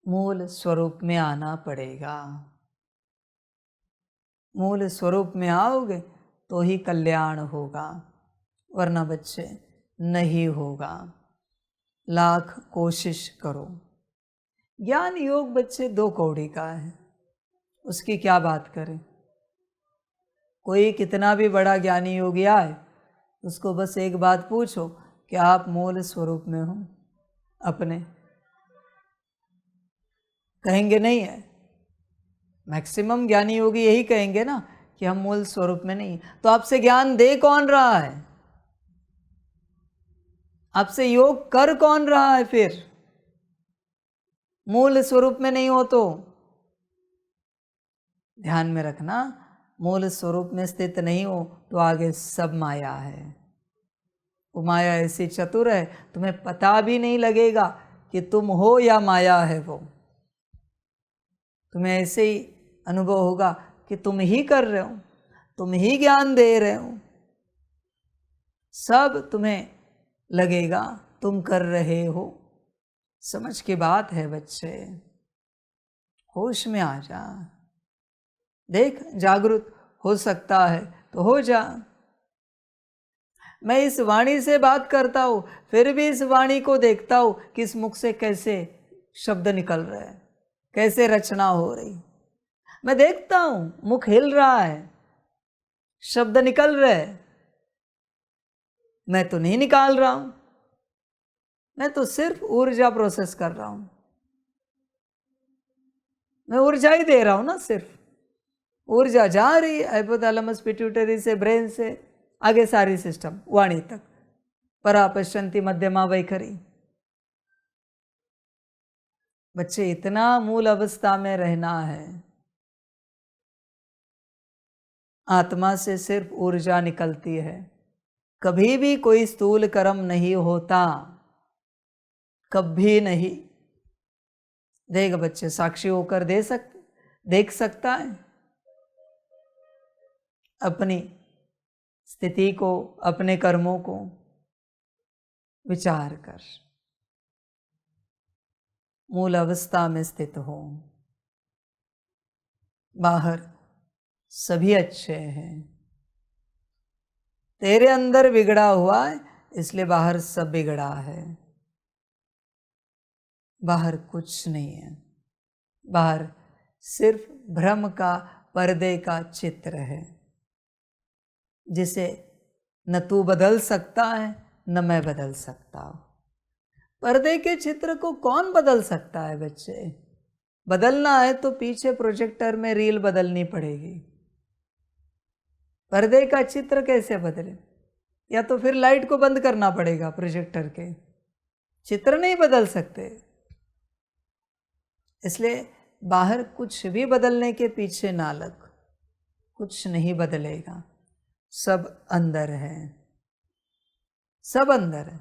A: मूल स्वरूप में आना पड़ेगा। मूल स्वरूप में आओगे तो ही कल्याण होगा, वरना बच्चे नहीं होगा। लाख कोशिश करो। ज्ञान योग बच्चे 2 कौड़ी का है, उसकी क्या बात करें। कोई कितना भी बड़ा ज्ञानी योगी आए, उसको बस एक बात पूछो कि आप मूल स्वरूप में हो अपने, कहेंगे नहीं है। मैक्सिमम ज्ञानी योगी यही कहेंगे ना कि हम मूल स्वरूप में नहीं। तो आपसे ज्ञान दे कौन रहा है, आपसे योग कर कौन रहा है फिर? मूल स्वरूप में नहीं हो तो ध्यान में रखना, मूल स्वरूप में स्थित नहीं हो तो आगे सब माया है। वो माया ऐसी चतुर है, तुम्हें पता भी नहीं लगेगा कि तुम हो या माया है। वो तुम्हें ऐसे ही अनुभव होगा कि तुम ही कर रहे हो, तुम ही ज्ञान दे रहे हो। सब तुम्हें लगेगा तुम कर रहे हो। समझ की बात है बच्चे, होश में आ जा। देख, जागरूक हो सकता है तो हो जा। मैं इस वाणी से बात करता हूँ, फिर भी इस वाणी को देखता हूँ कि इस मुख से कैसे शब्द निकल रहे हैं, कैसे रचना हो रही। मैं देखता हूँ मुख हिल रहा है, शब्द निकल रहे हैं। मैं तो नहीं निकाल रहा हूँ, मैं तो सिर्फ ऊर्जा प्रोसेस कर रहा हूँ। मैं ऊर्जा ही दे रहा हूँ ना, सिर्फ ऊर्जा जा रही है हाइपोथैलेमस पिट्यूटरी से, ब्रेन से आगे सारी सिस्टम वाणी तक। परा पश्यन्ति मध्यमा वैखरी। बच्चे इतना मूल अवस्था में रहना है। आत्मा से सिर्फ ऊर्जा निकलती है, कभी भी कोई स्थूल कर्म नहीं होता, कभी नहीं। देख बच्चे, साक्षी होकर देख सकता है अपनी स्थिति को, अपने कर्मों को विचार कर। मूल अवस्था में स्थित हो। बाहर सभी अच्छे हैं, तेरे अंदर बिगड़ा हुआ है इसलिए बाहर सब बिगड़ा है। बाहर कुछ नहीं है, बाहर सिर्फ भ्रम का पर्दे का चित्र है, जिसे न तू बदल सकता है न मैं बदल सकता हूँ। पर्दे के चित्र को कौन बदल सकता है बच्चे? बदलना है तो पीछे प्रोजेक्टर में रील बदलनी पड़ेगी। पर्दे का चित्र कैसे बदले? या तो फिर लाइट को बंद करना पड़ेगा प्रोजेक्टर के, चित्र नहीं बदल सकते। इसलिए बाहर कुछ भी बदलने के पीछे ना लग, कुछ नहीं बदलेगा। सब अंदर है, सब अंदर है।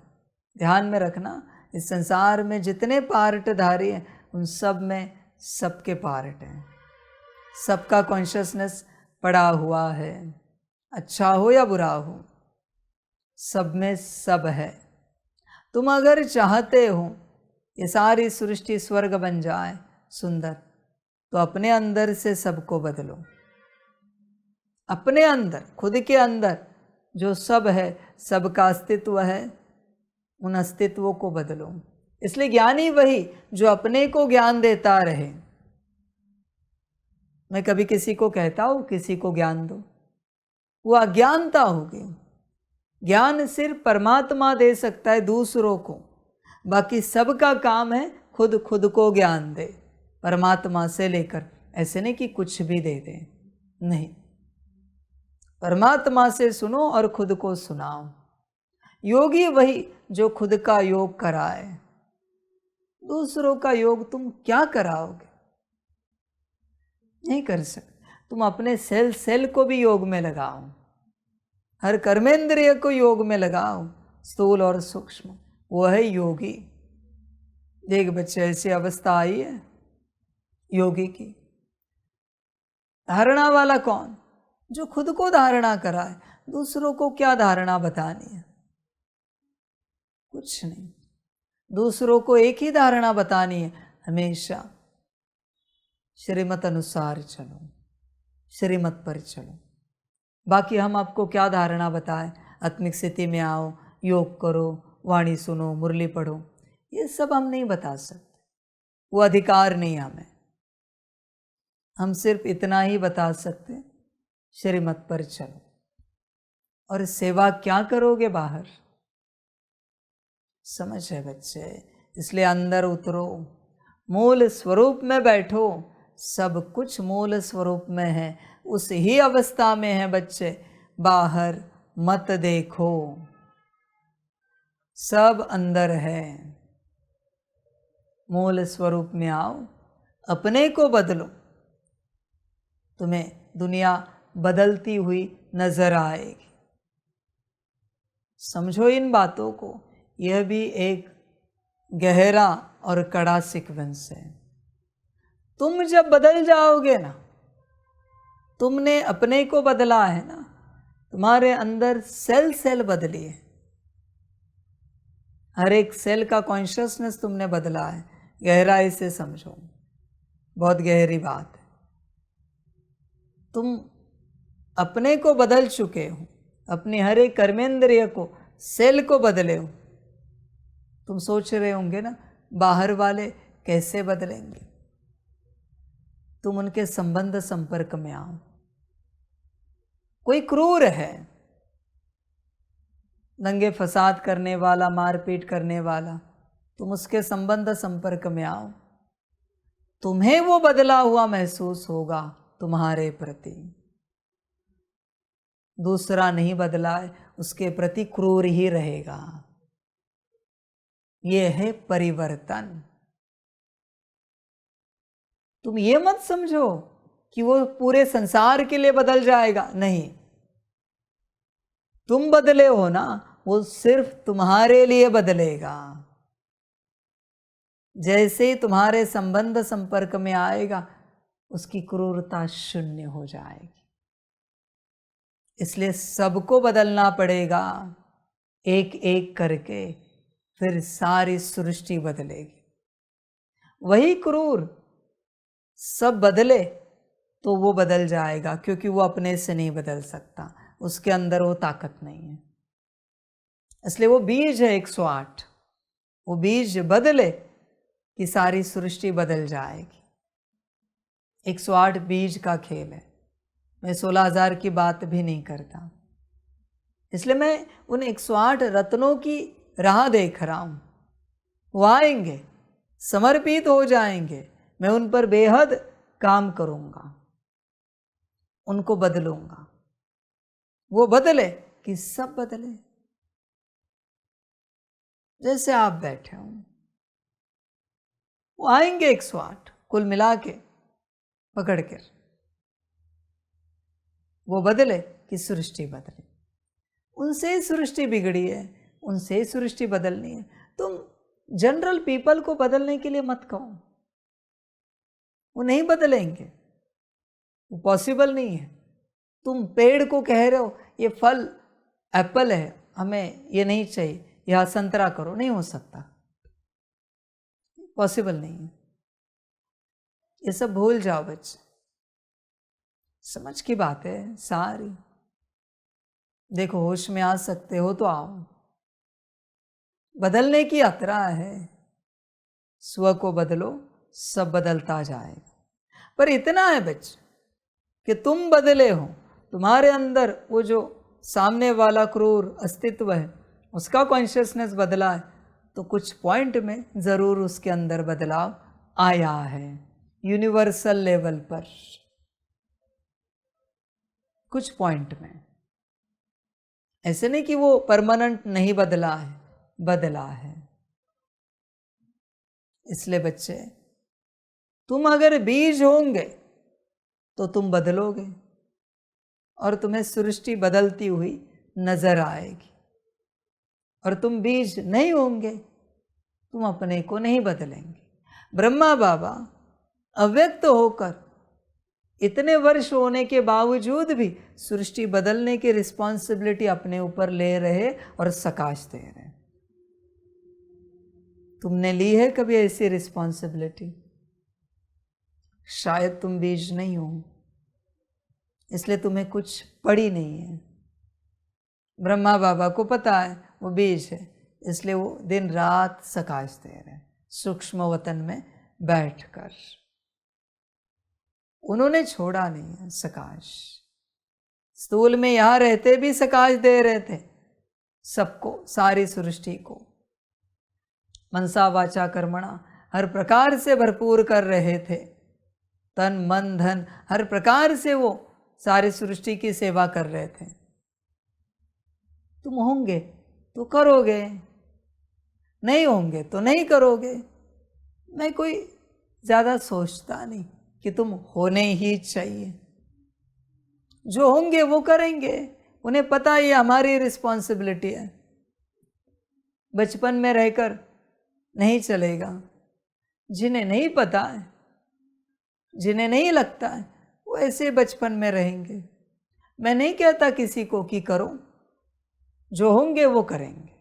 A: ध्यान में रखना, इस संसार में जितने पार्टधारी हैं उन सब में सबके पार्ट हैं, सबका कॉन्शियसनेस पड़ा हुआ है, अच्छा हो या बुरा हो, सब में सब है। तुम अगर चाहते हो ये सारी सृष्टि स्वर्ग बन जाए सुंदर, तो अपने अंदर से सबको बदलो। अपने अंदर, खुद के अंदर जो सब है, सबका अस्तित्व है, उन अस्तित्वों को बदलो। इसलिए ज्ञानी वही जो अपने को ज्ञान देता रहे। मैं कभी किसी को कहता हूँ किसी को ज्ञान दो, वो अज्ञानता होगी। ज्ञान सिर्फ परमात्मा दे सकता है दूसरों को, बाकी सबका काम है खुद खुद को ज्ञान दे, परमात्मा से लेकर। ऐसे नहीं कि कुछ भी दे दे, नहीं, परमात्मा से सुनो और खुद को सुनाओ। योगी वही जो खुद का योग कराए। दूसरों का योग तुम क्या कराओगे? नहीं कर सकते। तुम अपने सेल सेल को भी योग में लगाओ, हर कर्मेंद्रिय को योग में लगाओ, स्थूल और सूक्ष्म। वो है योगी। देख बच्चे, ऐसी अवस्था आई है योगी की। धारणा वाला कौन? जो खुद को धारणा कराए। दूसरों को क्या धारणा बतानी है? कुछ नहीं। दूसरों को एक ही धारणा बतानी है, हमेशा श्रीमत अनुसार चलो, श्रीमत पर चलो। बाकी हम आपको क्या धारणा बताएं, आत्मिक स्थिति में आओ, योग करो, वाणी सुनो, मुरली पढ़ो, ये सब हम नहीं बता सकते, वो अधिकार नहीं हमें। हम सिर्फ इतना ही बता सकते, श्रीमत पर चलो। और सेवा क्या करोगे बाहर, समझ है बच्चे? इसलिए अंदर उतरो, मूल स्वरूप में बैठो। सब कुछ मूल स्वरूप में है, उस ही अवस्था में है बच्चे। बाहर मत देखो, सब अंदर है। मूल स्वरूप में आओ, अपने को बदलो, तुम्हें दुनिया बदलती हुई नजर आएगी। समझो इन बातों को, यह भी एक गहरा और कड़ा सीक्वेंस है। तुम जब बदल जाओगे ना, तुमने अपने को बदला है ना, तुम्हारे अंदर सेल सेल बदली है, हर एक सेल का कॉन्शियसनेस तुमने बदला है। गहराई से समझो, बहुत गहरी बात है। तुम अपने को बदल चुके हो, अपने हर एक कर्मेंद्रिय को, सेल को बदले हो। तुम सोच रहे होंगे ना बाहर वाले कैसे बदलेंगे, तुम उनके संबंध संपर्क में आओ। कोई क्रूर है, दंगे फसाद करने वाला, मारपीट करने वाला, तुम उसके संबंध संपर्क में आओ, तुम्हें वो बदला हुआ महसूस होगा तुम्हारे प्रति। दूसरा नहीं बदला है, उसके प्रति क्रूर ही रहेगा। ये है परिवर्तन। तुम ये मत समझो कि वो पूरे संसार के लिए बदल जाएगा, नहीं। तुम बदले हो ना, वो सिर्फ तुम्हारे लिए बदलेगा। जैसे ही तुम्हारे संबंध संपर्क में आएगा, उसकी क्रूरता शून्य हो जाएगी। इसलिए सबको बदलना पड़ेगा, एक एक करके, फिर सारी सृष्टि बदलेगी। वही क्रूर सब बदले तो वो बदल जाएगा, क्योंकि वो अपने से नहीं बदल सकता, उसके अंदर वो ताकत नहीं है। इसलिए वो बीज है 108, वो बीज बदले कि सारी सृष्टि बदल जाएगी। 108 बीज का खेल है। मैं 16,000 की बात भी नहीं करता, इसलिए मैं उन 108 रत्नों की राह देख रहा हूं। वो आएंगे, समर्पित हो जाएंगे, मैं उन पर बेहद काम करूंगा, उनको बदलूंगा। वो बदले कि सब बदले। जैसे आप बैठे हो, वो आएंगे 108 कुल मिला के पकड़ कर, वो बदले कि सृष्टि बदले। उनसे सृष्टि बिगड़ी है, उनसे सृष्टि बदलनी है। तुम जनरल पीपल को बदलने के लिए मत कहो, वो नहीं बदलेंगे, वो पॉसिबल नहीं है। तुम पेड़ को कह रहे हो ये फल एप्पल है, हमें ये नहीं चाहिए, यह संतरा करो, नहीं हो सकता, पॉसिबल नहीं है। ये सब भूल जाओ बच्चे, समझ की बात है सारी। देखो होश में आ सकते हो तो आओ, बदलने की यात्रा है। स्व को बदलो, सब बदलता जाएगा। पर इतना है बच्चे कि तुम बदले हो, तुम्हारे अंदर वो जो सामने वाला क्रूर अस्तित्व है उसका कॉन्शियसनेस बदला है, तो कुछ पॉइंट में जरूर उसके अंदर बदलाव आया है, यूनिवर्सल लेवल पर कुछ पॉइंट में। ऐसे नहीं कि वो परमानेंट नहीं बदला है, बदला है। इसलिए बच्चे, तुम अगर बीज होंगे तो तुम बदलोगे और तुम्हें सृष्टि बदलती हुई नजर आएगी। और तुम बीज नहीं होंगे, तुम अपने को नहीं बदलेंगे। ब्रह्मा बाबा अव्यक्त होकर इतने वर्ष होने के बावजूद भी सृष्टि बदलने की रिस्पॉन्सिबिलिटी अपने ऊपर ले रहे और सकाश दे रहे। तुमने ली है कभी ऐसी रिस्पॉन्सिबिलिटी? शायद तुम बीज नहीं हो, इसलिए तुम्हें कुछ पड़ी नहीं है। ब्रह्मा बाबा को पता है वो बीज है, इसलिए वो दिन रात सकाश दे रहे, सूक्ष्म वतन में बैठकर। उन्होंने छोड़ा नहीं है सकाश। स्थूल में यहां रहते भी सकाश दे रहे थे सबको, सारी सृष्टि को। मनसा वाचा कर्मणा हर प्रकार से भरपूर कर रहे थे। तन मन धन हर प्रकार से वो सारी सृष्टि की सेवा कर रहे थे। तुम होंगे तो करोगे, नहीं होंगे तो नहीं करोगे। मैं कोई ज़्यादा सोचता नहीं कि तुम होने ही चाहिए। जो होंगे वो करेंगे, उन्हें पता ये हमारी रिस्पॉन्सिबिलिटी है। बचपन में रहकर नहीं चलेगा। जिन्हें नहीं पता है, जिन्हें नहीं लगता है, वो ऐसे बचपन में रहेंगे। मैं नहीं कहता किसी को कि करो, जो होंगे वो करेंगे।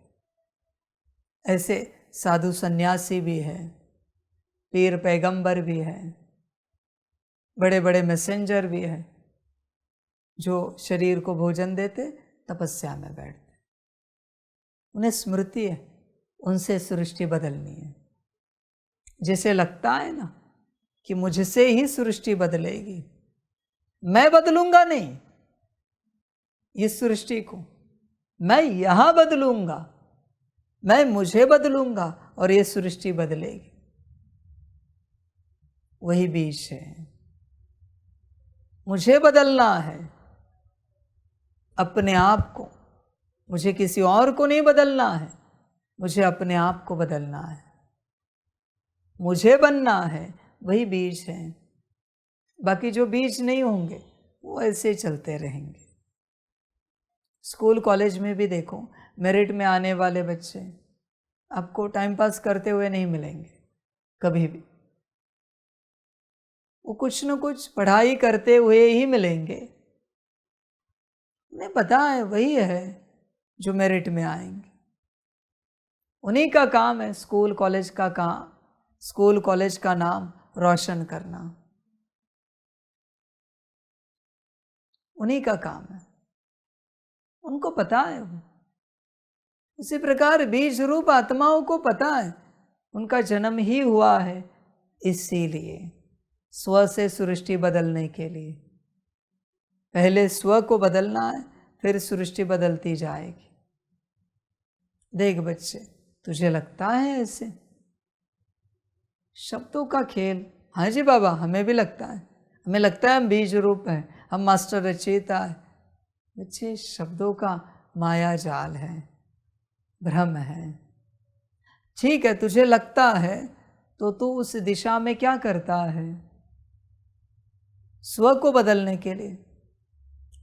A: ऐसे साधु सन्यासी भी है, पीर पैगंबर भी है, बड़े बड़े मैसेंजर भी है, जो शरीर को भोजन देते, तपस्या में बैठते। उन्हें स्मृति है, उनसे सृष्टि बदलनी है। जिसे लगता है ना कि मुझसे ही सृष्टि बदलेगी, मैं बदलूंगा नहीं इस सृष्टि को, मैं यहां बदलूंगा, मैं मुझे बदलूंगा और ये सृष्टि बदलेगी। वही बीज है। मुझे बदलना है अपने आप को, मुझे किसी और को नहीं बदलना है, मुझे अपने आप को बदलना है, मुझे बनना है। वही बीज है। बाकी जो बीज नहीं होंगे वो ऐसे चलते रहेंगे। स्कूल कॉलेज में भी देखो, मेरिट में आने वाले बच्चे आपको टाइम पास करते हुए नहीं मिलेंगे कभी भी। वो कुछ न कुछ पढ़ाई करते हुए ही मिलेंगे। उन्हें पता है वही है जो मेरिट में आएंगे। उन्हीं का काम है स्कूल कॉलेज का काम, स्कूल कॉलेज का नाम रोशन करना, उन्हीं का काम है। उनको पता है वो। इसी प्रकार बीज रूप आत्माओं को पता है उनका जन्म ही हुआ है इसीलिए, स्व से सृष्टि बदलने के लिए। पहले स्व को बदलना है, फिर सृष्टि बदलती जाएगी। देख बच्चे, तुझे लगता है ऐसे शब्दों का खेल? हाँ जी बाबा, हमें भी लगता है। हमें लगता है हम बीज रूप हैं, हम मास्टर रचयिता है। बच्चे, शब्दों का माया जाल है, भ्रम है। ठीक है, तुझे लगता है तो तू उस दिशा में क्या करता है स्व को बदलने के लिए?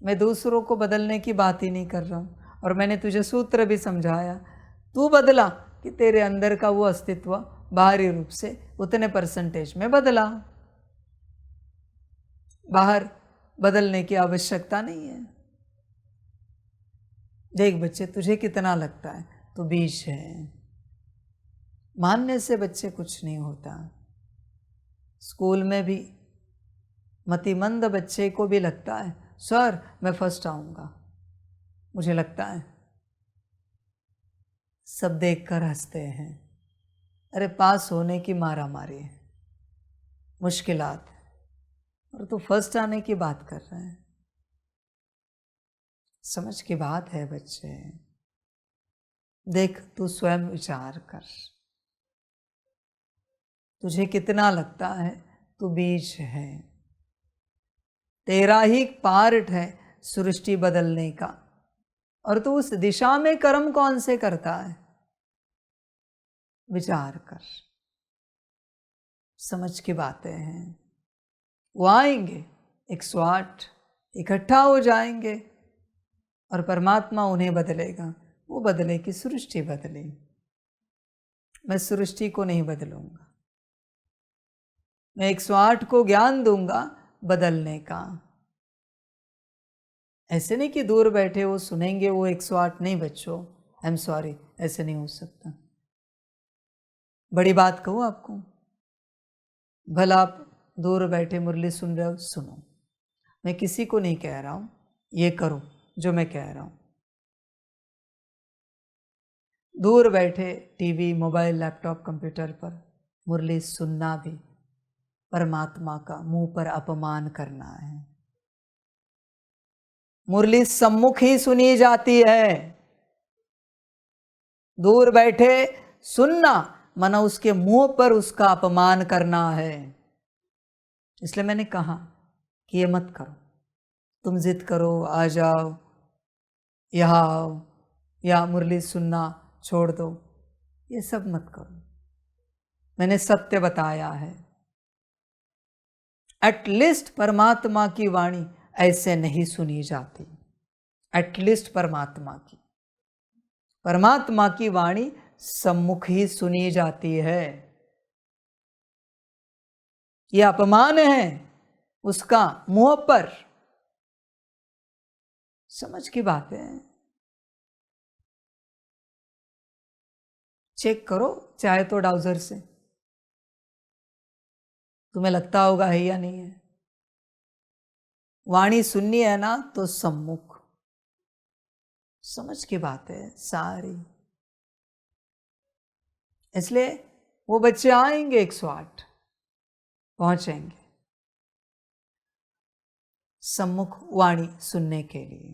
A: मैं दूसरों को बदलने की बात ही नहीं कर रहा हूँ। और मैंने तुझे सूत्र भी समझाया, तू बदला कि तेरे अंदर का वो अस्तित्व बाहरी रूप से उतने परसेंटेज में बदला। बाहर बदलने की आवश्यकता नहीं है। देख बच्चे, तुझे कितना लगता है तो बीज है। मानने से बच्चे कुछ नहीं होता। स्कूल में भी मतिमंद बच्चे को भी लगता है सर मैं फर्स्ट आऊंगा, मुझे लगता है। सब देखकर हंसते हैं, अरे पास होने की मारा मारी है, मुश्किलात है, और तू फर्स्ट आने की बात कर रहे हैं। समझ की बात है बच्चे। देख, तू स्वयं विचार कर, तुझे कितना लगता है तू बीज है। तेरा ही पार्ट है सृष्टि बदलने का, और तू उस दिशा में कर्म कौन से करता है? विचार कर। समझ की बातें हैं। वो आएंगे 108 इकट्ठा हो जाएंगे और परमात्मा उन्हें बदलेगा। वो बदले कि सृष्टि बदले। मैं सृष्टि को नहीं बदलूंगा, मैं 108 को ज्ञान दूंगा बदलने का। ऐसे नहीं कि दूर बैठे वो सुनेंगे वो 108 नहीं बच्चों, आई एम सॉरी, ऐसे नहीं हो सकता। बड़ी बात कहूँ आपको, भला आप दूर बैठे मुरली सुन रहे हो, सुनो, मैं किसी को नहीं कह रहा हूं ये करो जो मैं कह रहा हूं। दूर बैठे टीवी, मोबाइल, लैपटॉप, कंप्यूटर पर मुरली सुनना भी परमात्मा का मुंह पर अपमान करना है। मुरली सम्मुख ही सुनी जाती है। दूर बैठे सुनना माना उसके मुंह पर उसका अपमान करना है। इसलिए मैंने कहा कि ये मत करो। तुम जिद करो, आ जाओ, यहाँ आओ, या मुरली सुनना छोड़ दो, ये सब मत करो। मैंने सत्य बताया है। एटलीस्ट परमात्मा की वाणी ऐसे नहीं सुनी जाती। एटलीस्ट परमात्मा की वाणी सम्मुख ही सुनी जाती है। यह अपमान है उसका मुंह पर। समझ की बात है। चेक करो चाहे तो ब्राउज़र से, तुम्हें लगता होगा है या नहीं है। वाणी सुननी है ना तो सम्मुख। समझ की बात है सारी। इसलिए वो बच्चे आएंगे 108 पहुंचेंगे सम्मुख वाणी सुनने के लिए।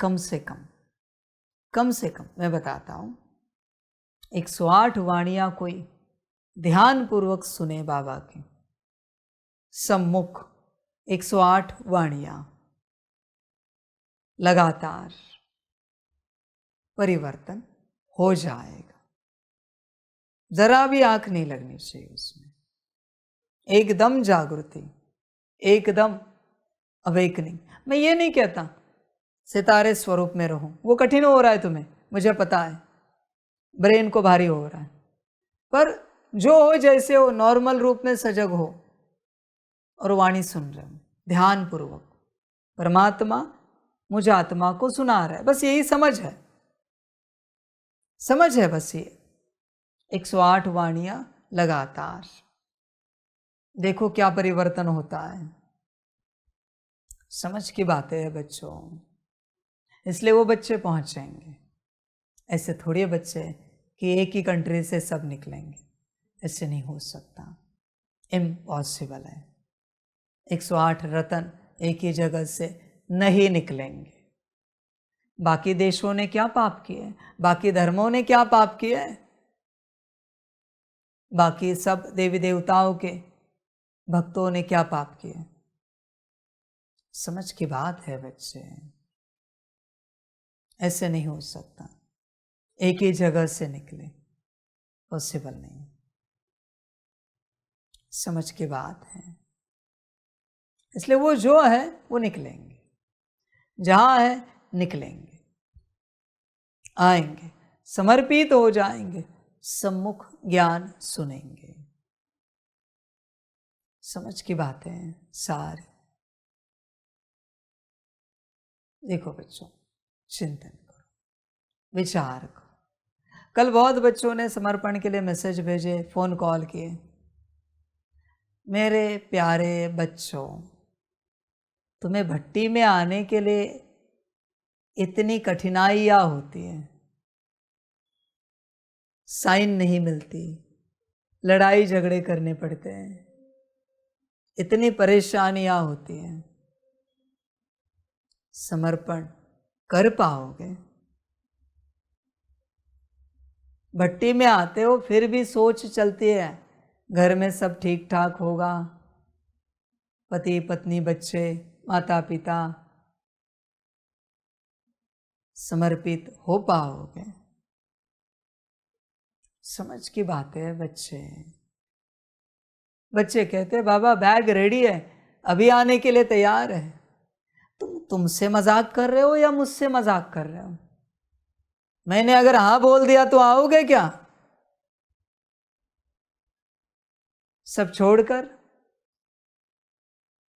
A: कम से कम मैं बताता हूं 108 वाणियां कोई ध्यान पूर्वक सुने बाबा की। सम्मुख 108 वाणियां लगातार परिवर्तन हो जाएगा। जरा भी आंख नहीं लगनी चाहिए उसमें। एकदम जागृति, एकदम अवेकनिंग। मैं ये नहीं कहता सितारे स्वरूप में रहो, वो कठिन हो रहा है तुम्हें, मुझे पता है, ब्रेन को भारी हो रहा है। पर जो हो जैसे हो, नॉर्मल रूप में सजग हो और वाणी सुन रहे हो ध्यान पूर्वक। परमात्मा मुझ आत्मा को सुना रहा है, बस यही समझ है बस ये। 108 वाणियां लगातार, देखो क्या परिवर्तन होता है। समझ की बातें है बच्चों। इसलिए वो बच्चे पहुंचेंगे। ऐसे थोड़े बच्चे कि एक ही कंट्री से सब निकलेंगे, ऐसे नहीं हो सकता, इम्पॉसिबल है। 108 रत्न एक ही जगह से नहीं निकलेंगे। बाकी देशों ने क्या पाप किए, बाकी धर्मों ने क्या पाप किए, बाकी सब देवी देवताओं के भक्तों ने क्या पाप किए। समझ की बात है बच्चे, ऐसे नहीं हो सकता एक ही जगह से निकले, पॉसिबल नहीं। समझ की बात है। इसलिए वो जो है वो निकलेंगे, जहां है निकलेंगे, आएंगे, समर्पित हो जाएंगे, सम्मुख ज्ञान सुनेंगे। समझ की बातें हैं सारी। देखो बच्चों, चिंतन करो, विचार करो। कल बहुत बच्चों ने समर्पण के लिए मैसेज भेजे, फोन कॉल किए। मेरे प्यारे बच्चों, तुम्हें भट्टी में आने के लिए इतनी कठिनाइयां होती हैं, साइन नहीं मिलती, लड़ाई झगड़े करने पड़ते हैं, इतनी परेशानियां होती हैं। समर्पण कर पाओगे? भट्टी में आते हो फिर भी सोच चलती है घर में सब ठीक ठाक होगा, पति पत्नी बच्चे माता पिता, समर्पित हो पाओगे? समझ की बात है बच्चे। बच्चे कहते बाबा बैग रेडी है, अभी आने के लिए तैयार है। तुमसे मजाक कर रहे हो या मुझसे मजाक कर रहे हो? मैंने अगर हाँ बोल दिया तो आओगे क्या सब छोड़कर?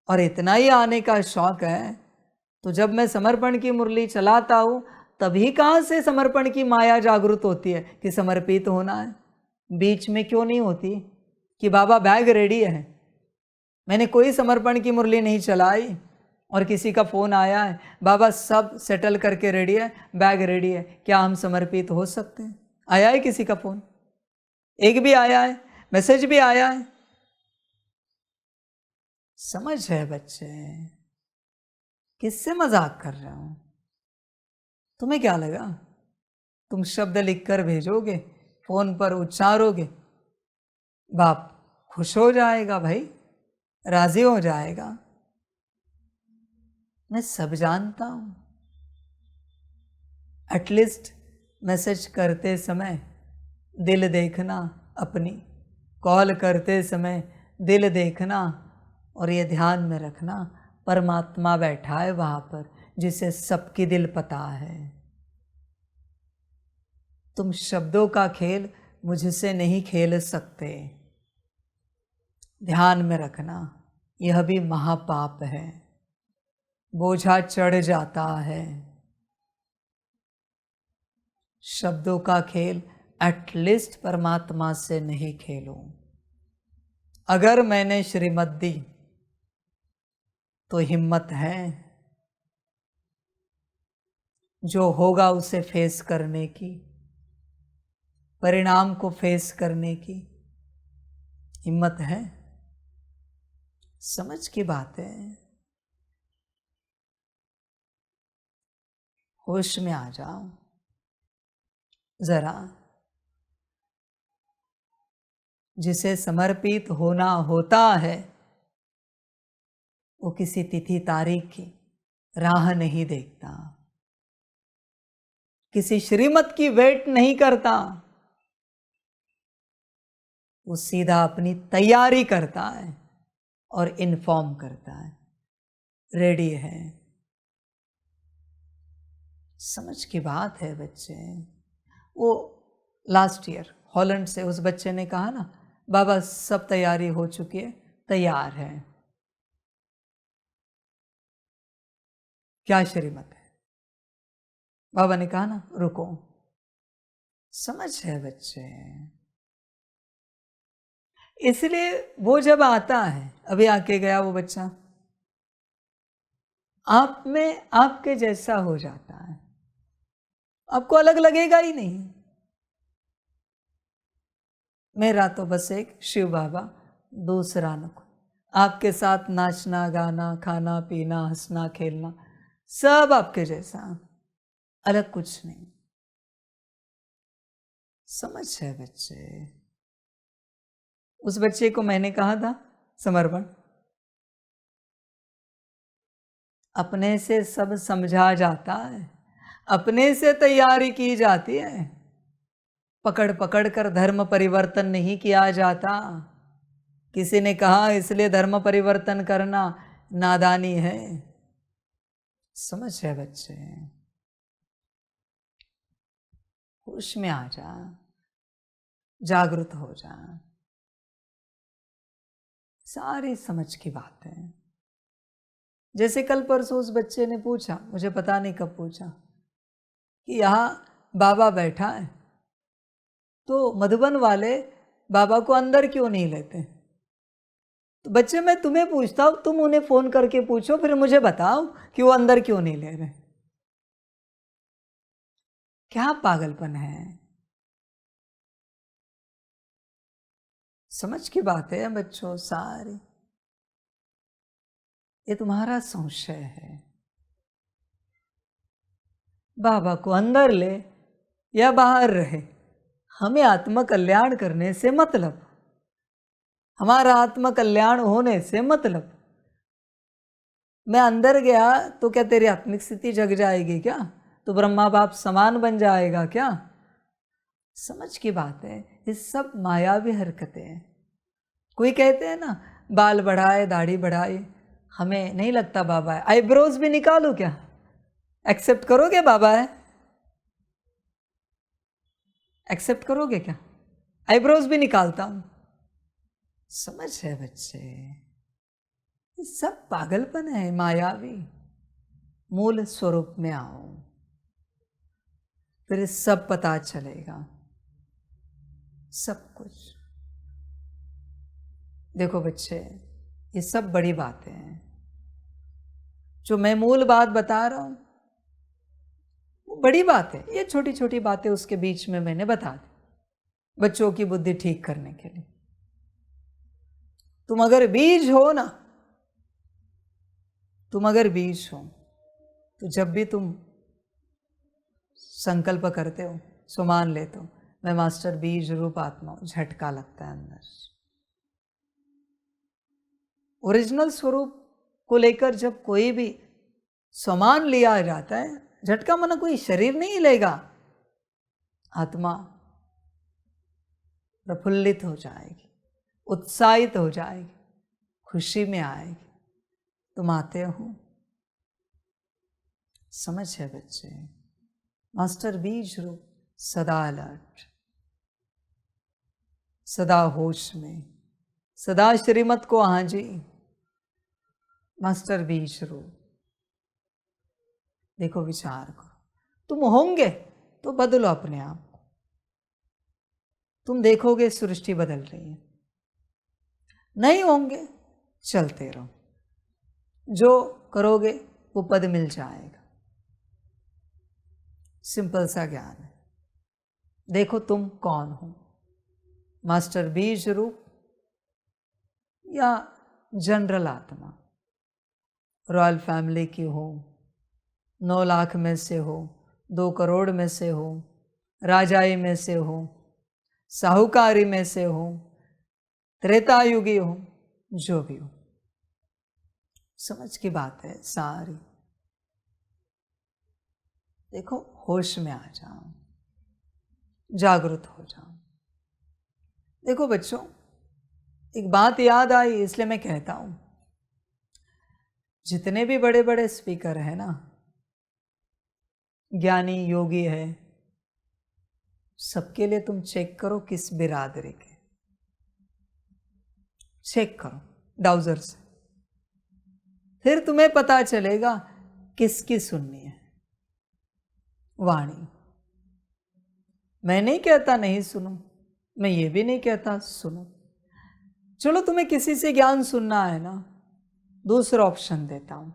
A: और इतना ही आने का शौक है तो जब मैं समर्पण की मुरली चलाता हूं तभी कहां से समर्पण की माया जागृत होती है कि समर्पित होना है? बीच में क्यों नहीं होती कि बाबा बैग रेडी है, मैंने कोई समर्पण की मुरली नहीं चलाई, और किसी का फ़ोन आया है, बाबा सब सेटल करके रेडी है, बैग रेडी है, क्या हम समर्पित हो सकते हैं? आया है किसी का फ़ोन? एक भी आया है? मैसेज भी आया है? समझ है बच्चे, किससे मजाक कर रहे हो? तुम्हें क्या लगा तुम शब्द लिखकर भेजोगे, फोन पर उच्चारोगे, बाप खुश हो जाएगा, भाई राजी हो जाएगा? मैं सब जानता हूं। एटलीस्ट मैसेज करते समय दिल देखना, अपनी कॉल करते समय दिल देखना, और ये ध्यान में रखना परमात्मा बैठा है वहां पर जिसे सबकी दिल पता है। तुम शब्दों का खेल मुझसे नहीं खेल सकते। ध्यान में रखना, यह भी महापाप है, बोझा चढ़ जाता है। शब्दों का खेल एटलीस्ट परमात्मा से नहीं खेलो। अगर मैंने श्रीमत दी तो हिम्मत है जो होगा उसे फेस करने की, परिणाम को फेस करने की हिम्मत है। समझ की बात है। होश में आ जाओ जरा। जिसे समर्पित होना होता है वो किसी तिथि तारीख की राह नहीं देखता, किसी श्रीमत की वेट नहीं करता, वो सीधा अपनी तैयारी करता है और इन्फॉर्म करता है, रेडी है। समझ की बात है बच्चे। वो लास्ट ईयर हॉलैंड से उस बच्चे ने कहा ना, बाबा सब तैयारी हो चुकी है, तैयार है, क्या श्रीमत है? बाबा ने कहा ना रुको। समझ है बच्चे। इसलिए वो जब आता है, अभी आके गया वो बच्चा, आप में आपके जैसा हो जाता है, आपको अलग लगेगा ही नहीं। मेरा तो बस एक शिव बाबा, दूसरा न कोई। आपके साथ नाचना गाना खाना पीना हंसना खेलना सब आपके जैसा, अलग कुछ नहीं। समझ है बच्चे। उस बच्चे को मैंने कहा था समर्पण, अपने से सब समझा जाता है, अपने से तैयारी की जाती है, पकड़ पकड़ कर धर्म परिवर्तन नहीं किया जाता। किसी ने कहा इसलिए धर्म परिवर्तन करना नादानी है। समझ है बच्चे। होश में आ जा, जागृत हो जा। सारी समझ की बात है। जैसे कल परसों उस बच्चे ने पूछा, मुझे पता नहीं कब पूछा, कि यहाँ बाबा बैठा है तो मधुबन वाले बाबा को अंदर क्यों नहीं लेते? तो बच्चे मैं तुम्हें पूछता हूँ, तुम उन्हें फोन करके पूछो, फिर मुझे बताओ कि वो अंदर क्यों नहीं ले रहे। क्या पागलपन है। समझ की बात है बच्चों सारी। ये तुम्हारा संशय है। बाबा को अंदर ले या बाहर रहे, हमें आत्म कल्याण करने से मतलब, हमारा आत्म कल्याण होने से मतलब। मैं अंदर गया तो क्या तेरी आत्मिक स्थिति जग जाएगी क्या? तो ब्रह्मा बाप समान बन जाएगा क्या? समझ की बात है। ये सब मायावी हरकतें हैं। कोई कहते हैं ना बाल बढ़ाए दाढ़ी बढ़ाए, हमें नहीं लगता बाबा है, आईब्रोज भी निकालू क्या? एक्सेप्ट करोगे बाबा है? एक्सेप्ट करोगे क्या? आईब्रोज भी निकालता हूं। समझ है बच्चे। ये सब पागलपन है मायावी। मूल स्वरूप में आओ, फिर सब पता चलेगा, सब कुछ। देखो बच्चे, ये सब बड़ी बातें हैं। जो मैं मूल बात बता रहा हूं वो बड़ी बात है, ये छोटी छोटी बातें उसके बीच में मैंने बता दी बच्चों की बुद्धि ठीक करने के लिए। तुम अगर बीज हो ना, तुम अगर बीज हो तो जब भी तुम संकल्प करते हो सो मान लेते हो मैं मास्टर बीज रूप आत्मा हूं, झटका लगता है अंदर। ओरिजिनल स्वरूप को लेकर जब कोई भी समान लिया जाता है, झटका माना कोई शरीर नहीं लेगा, आत्मा प्रफुल्लित हो जाएगी, उत्साहित हो जाएगी, खुशी में आएगी। तुम आते हो, समझ है बच्चे, मास्टर बीज रूप सदा अलर्ट, सदा होश में, सदा श्रीमत को हाजी, मास्टर बीज रूप। देखो विचार करो, तुम होंगे तो बदलो अपने आप को, तुम देखोगे सृष्टि बदल रही है। नहीं होंगे चलते रहो, जो करोगे वो पद मिल जाएगा। सिंपल सा ज्ञान है। देखो तुम कौन हो, मास्टर बीज रूप या जनरल आत्मा, रॉयल फैमिली की हो, 9 लाख में से हो, 2 करोड़ में से हो, राजाई में से हो, साहूकारी में से हो, त्रेतायुगी हो, जो भी हो, समझ की बात है सारी। देखो होश में आ जाओ, जागृत हो जाओ। देखो बच्चों, एक बात याद आई इसलिए मैं कहता हूं, जितने भी बड़े बड़े स्पीकर हैं ना, ज्ञानी योगी है, सबके लिए तुम चेक करो किस बिरादरी के, चेक करो डाउजर से, फिर तुम्हें पता चलेगा किसकी सुननी है वाणी। मैं नहीं कहता नहीं सुनो, मैं ये भी नहीं कहता सुनो। चलो तुम्हें किसी से ज्ञान सुनना है ना, दूसरा ऑप्शन देता हूं,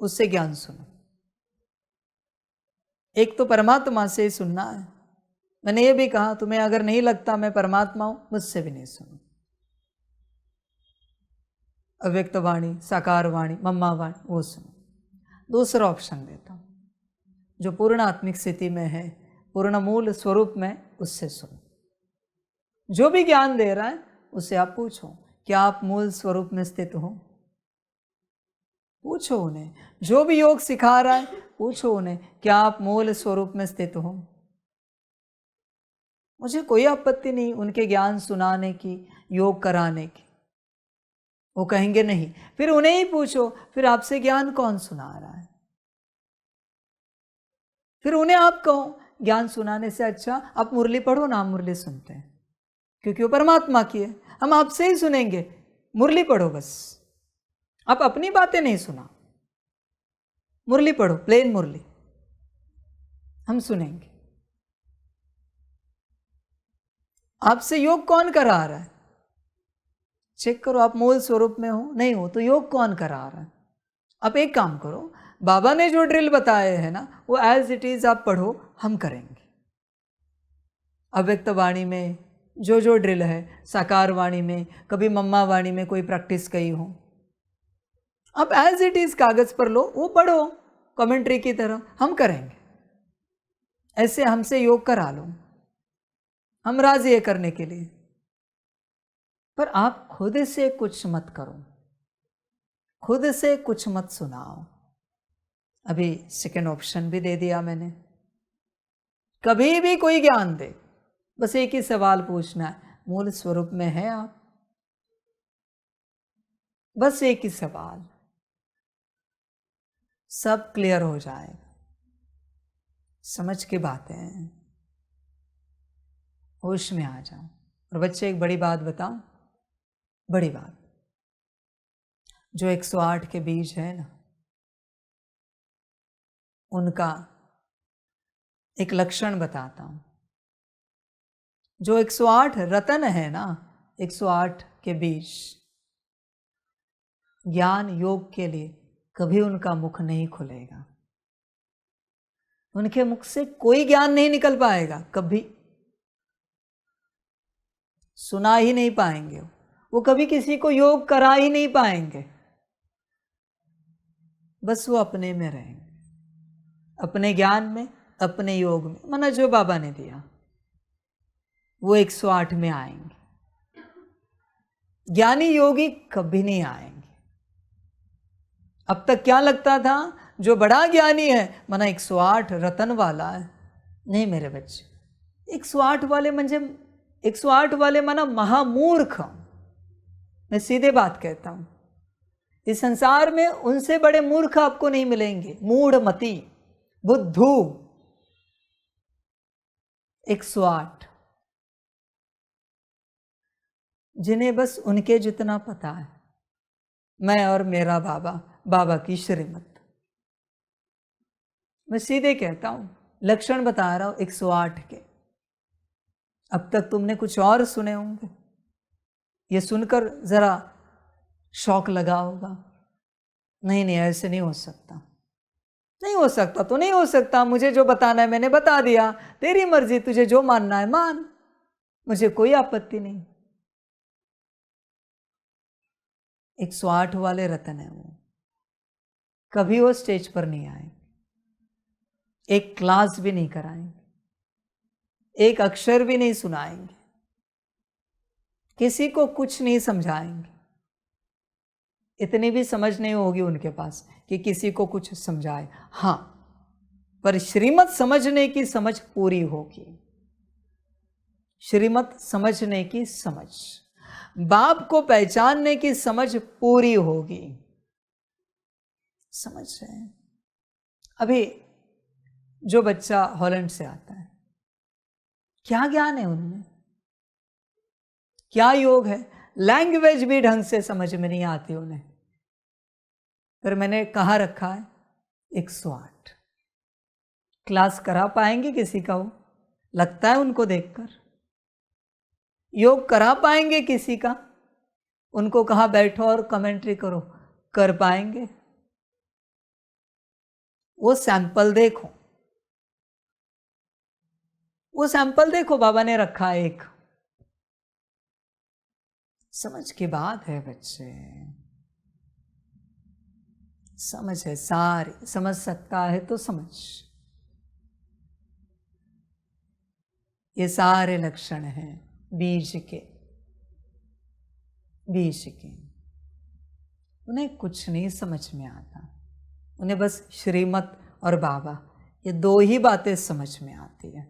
A: उससे ज्ञान सुनो। एक तो परमात्मा से ही सुनना है। मैंने ये भी कहा तुम्हें अगर नहीं लगता मैं परमात्मा हूं, मुझसे भी नहीं सुनो। अव्यक्त वाणी, साकार वाणी, मम्मा वाणी, वो सुनो। दूसरा ऑप्शन देता हूं, जो पूर्ण आत्मिक स्थिति में है, पूर्ण मूल स्वरूप में, उससे सुनो। जो भी ज्ञान दे रहा है उससे आप पूछो, क्या आप मूल स्वरूप में स्थित हो? पूछो उन्हें। जो भी योग सिखा रहा है पूछो उन्हें, क्या आप मूल स्वरूप में स्थित हो? मुझे कोई आपत्ति नहीं उनके ज्ञान सुनाने की, योग कराने की। वो कहेंगे नहीं, फिर उन्हें ही पूछो, फिर आपसे ज्ञान कौन सुना रहा है? फिर उन्हें आप कहो, ज्ञान सुनाने से अच्छा आप मुरली पढ़ो ना, हम मुरली सुनते हैं क्योंकि वो परमात्मा की है, हम आपसे ही सुनेंगे, मुरली पढ़ो बस। आप अपनी बातें नहीं सुना, मुरली पढ़ो, प्लेन मुरली, हम सुनेंगे। आपसे योग कौन करा रहा है? चेक करो, आप मूल स्वरूप में हो, नहीं हो तो योग कौन करा रहा है? आप एक काम करो, बाबा ने जो ड्रिल बताए हैं ना, वो एज इट इज आप पढ़ो, हम करेंगे। अव्यक्त वाणी में जो जो ड्रिल है, साकार वाणी में, कभी मम्मा वाणी में कोई प्रैक्टिस कही हो, आप एज इट इज कागज पर लो, वो पढ़ो कमेंट्री की तरह, हम करेंगे। ऐसे हमसे योग करा लो, हम राजी है करने के लिए, पर आप खुद से कुछ मत करो, खुद से कुछ मत सुनाओ। अभी सेकेंड ऑप्शन भी दे दिया मैंने। कभी भी कोई ज्ञान दे, बस एक ही सवाल पूछना है, मूल स्वरूप में है आप? बस एक ही सवाल, सब क्लियर हो जाएगा। समझ के बातें हैं, होश में आ जाओ। और बच्चे एक बड़ी बात बताऊं, बड़ी बात, जो 108 के बीज है ना, उनका एक लक्षण बताता हूं। जो 108 रतन है ना, 108 के बीज ज्ञान योग के लिए कभी उनका मुख नहीं खुलेगा, उनके मुख से कोई ज्ञान नहीं निकल पाएगा, कभी सुना ही नहीं पाएंगे, वो कभी किसी को योग करा ही नहीं पाएंगे। बस वो अपने में रहेंगे, अपने ज्ञान में, अपने योग में, माना जो बाबा ने दिया वो 108 में आएंगे। ज्ञानी योगी कभी नहीं आएंगे। अब तक क्या लगता था, जो बड़ा ज्ञानी है माना 108 रतन वाला है। नहीं मेरे बच्चे, 108 वाले म्हणजे 108 वाले माना महामूर्ख। मैं सीधे बात कहता हूं, इस संसार में उनसे बड़े मूर्ख आपको नहीं मिलेंगे। मूढ़मती, बुद्धू, 108, जिन्हें बस उनके जितना पता है, मैं और मेरा बाबा, बाबा की श्रीमत। मैं सीधे कहता हूं, लक्षण बता रहा हूं 108 के। अब तक तुमने कुछ और सुने होंगे, ये सुनकर जरा शौक लगा होगा, नहीं नहीं ऐसे नहीं हो सकता, नहीं हो सकता तो नहीं हो सकता, मुझे जो बताना है मैंने बता दिया, तेरी मर्जी, तुझे जो मानना है मान, मुझे कोई आपत्ति नहीं। 108 वाले रतन है वो, कभी वो स्टेज पर नहीं आएंगे, एक क्लास भी नहीं कराएंगे, एक अक्षर भी नहीं सुनाएंगे, किसी को कुछ नहीं समझाएंगे। इतनी भी समझ नहीं होगी उनके पास कि किसी को कुछ समझाए, हाँ, पर श्रीमत समझने की समझ पूरी होगी। श्रीमत समझने की समझ, बाप को पहचानने की समझ पूरी होगी। समझ रहे हैं? अभी जो बच्चा हॉलैंड से आता है, क्या ज्ञान है उनमें, क्या योग है, लैंग्वेज भी ढंग से समझ में नहीं आती उन्हें, पर मैंने कहाँ रखा है 108। क्लास करा पाएंगे किसी का, वो लगता है उनको देखकर, योग करा पाएंगे किसी का, उनको कहा बैठो और कमेंट्री करो, कर पाएंगे? वो सैंपल देखो, वो सैंपल देखो, बाबा ने रखा है एक। समझ की बात है बच्चे, समझ है सारी, समझ सकता है तो समझ। ये सारे लक्षण हैं बीज के, बीज के। उन्हें कुछ नहीं समझ में आता, उन्हें बस श्रीमत और बाबा, ये दो ही बातें समझ में आती है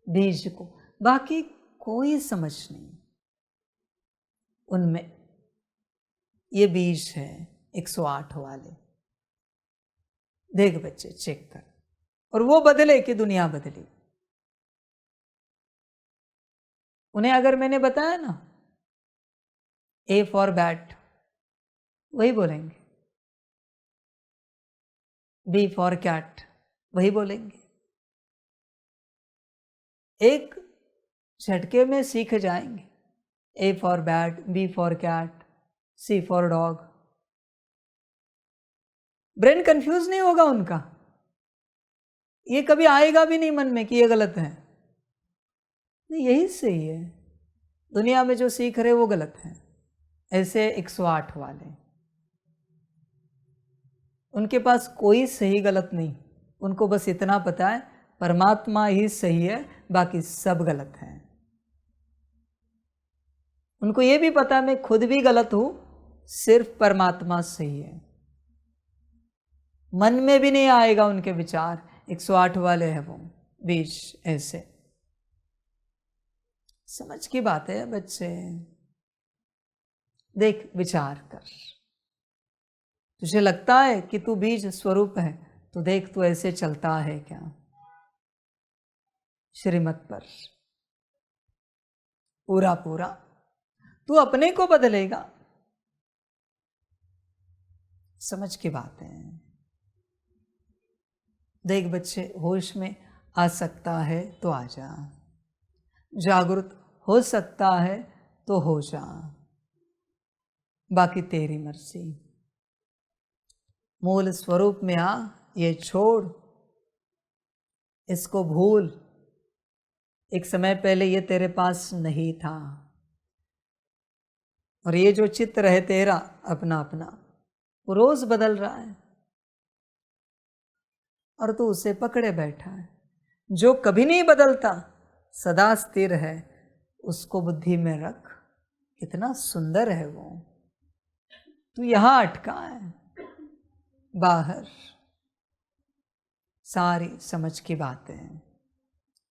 A: बीज को, बाकी कोई समझ नहीं उनमें। ये बीज है 108 वाले। देख बच्चे, चेक कर, और वो बदले कि दुनिया बदली। उन्हें अगर मैंने बताया ना ए फॉर बैट, वही बोलेंगे, बी फॉर कैट, वही बोलेंगे। एक झटके में सीख जाएंगे, A for bat, B for cat, C for dog. Brain confuse नहीं होगा उनका, ये कभी आएगा भी नहीं मन में कि ये गलत है, नहीं यही सही है, दुनिया में जो सीख रहे वो गलत है। ऐसे 108 वाले, उनके पास कोई सही गलत नहीं, उनको बस इतना पता है परमात्मा ही सही है, बाकी सब गलत है। उनको ये भी पता मैं खुद भी गलत हूं, सिर्फ परमात्मा सही है। मन में भी नहीं आएगा उनके विचार। 108 वाले हैं वो बीज। ऐसे समझ की बात है बच्चे, देख विचार कर। तुझे लगता है कि तू बीज स्वरूप है, तो देख तू ऐसे चलता है क्या श्रीमत पर, पूरा पूरा तू अपने को बदलेगा। समझ की बात है। देख बच्चे, होश में आ सकता है तो आ जा, जागृत हो सकता है तो हो जा, बाकी तेरी मर्जी। मूल स्वरूप में आ, ये छोड़, इसको भूल। एक समय पहले ये तेरे पास नहीं था, और ये जो चित्र है तेरा अपना अपना, वो रोज बदल रहा है और तू उसे पकड़े बैठा है। जो कभी नहीं बदलता, सदा स्थिर है, उसको बुद्धि में रख। कितना सुंदर है वो। तू यहां अटका है, बाहर सारी समझ की बातें हैं।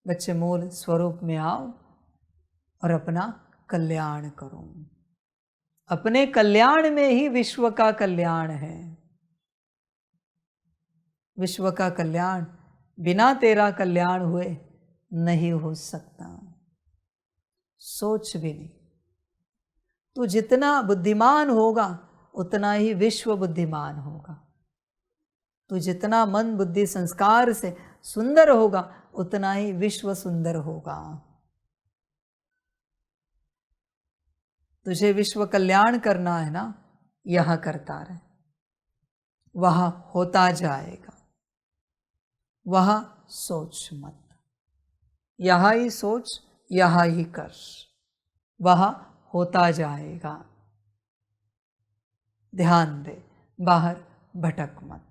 A: बच्चे मूल स्वरूप में आओ और अपना कल्याण करो। अपने कल्याण में ही विश्व का कल्याण है। विश्व का कल्याण बिना तेरा कल्याण हुए नहीं हो सकता। सोच भी नहीं। तू जितना बुद्धिमान होगा उतना ही विश्व बुद्धिमान होगा। तू जितना मन बुद्धि संस्कार से सुंदर होगा उतना ही विश्व सुंदर होगा। तुझे विश्व कल्याण करना है ना, यह करता रहे, वह होता जाएगा। वह सोच मत, यह ही सोच, यह ही कर, वह होता जाएगा। ध्यान दे, बाहर भटक मत।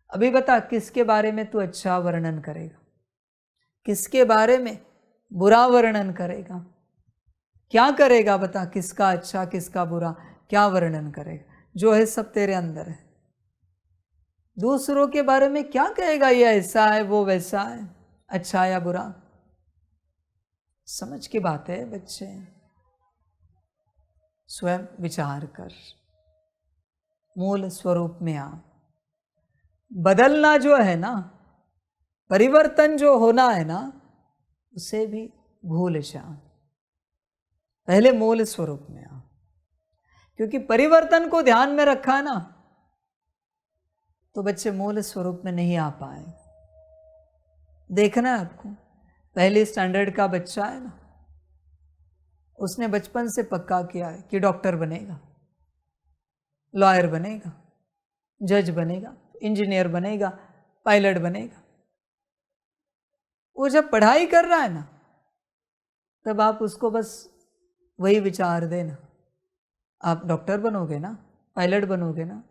A: अभी बता, किसके बारे में तू अच्छा वर्णन करेगा, किसके बारे में बुरा वर्णन करेगा? क्या करेगा बता? किसका अच्छा किसका बुरा क्या वर्णन करेगा? जो है सब तेरे अंदर है। दूसरों के बारे में क्या कहेगा? ये ऐसा है, वो वैसा है, अच्छा या बुरा? समझ की बात है बच्चे, स्वयं विचार कर, मूल स्वरूप में आ। बदलना जो है ना, परिवर्तन जो होना है ना, उसे भी भूल जा। पहले मूल स्वरूप में आ, क्योंकि परिवर्तन को ध्यान में रखा ना तो बच्चे मूल स्वरूप में नहीं आ पाए। देखना है आपको, पहले स्टैंडर्ड का बच्चा है ना, उसने बचपन से पक्का किया है कि डॉक्टर बनेगा, लॉयर बनेगा, जज बनेगा, इंजीनियर बनेगा, पायलट बनेगा। वो जब पढ़ाई कर रहा है ना, तब आप उसको बस वही विचार देना, आप डॉक्टर बनोगे ना, पायलट बनोगे ना।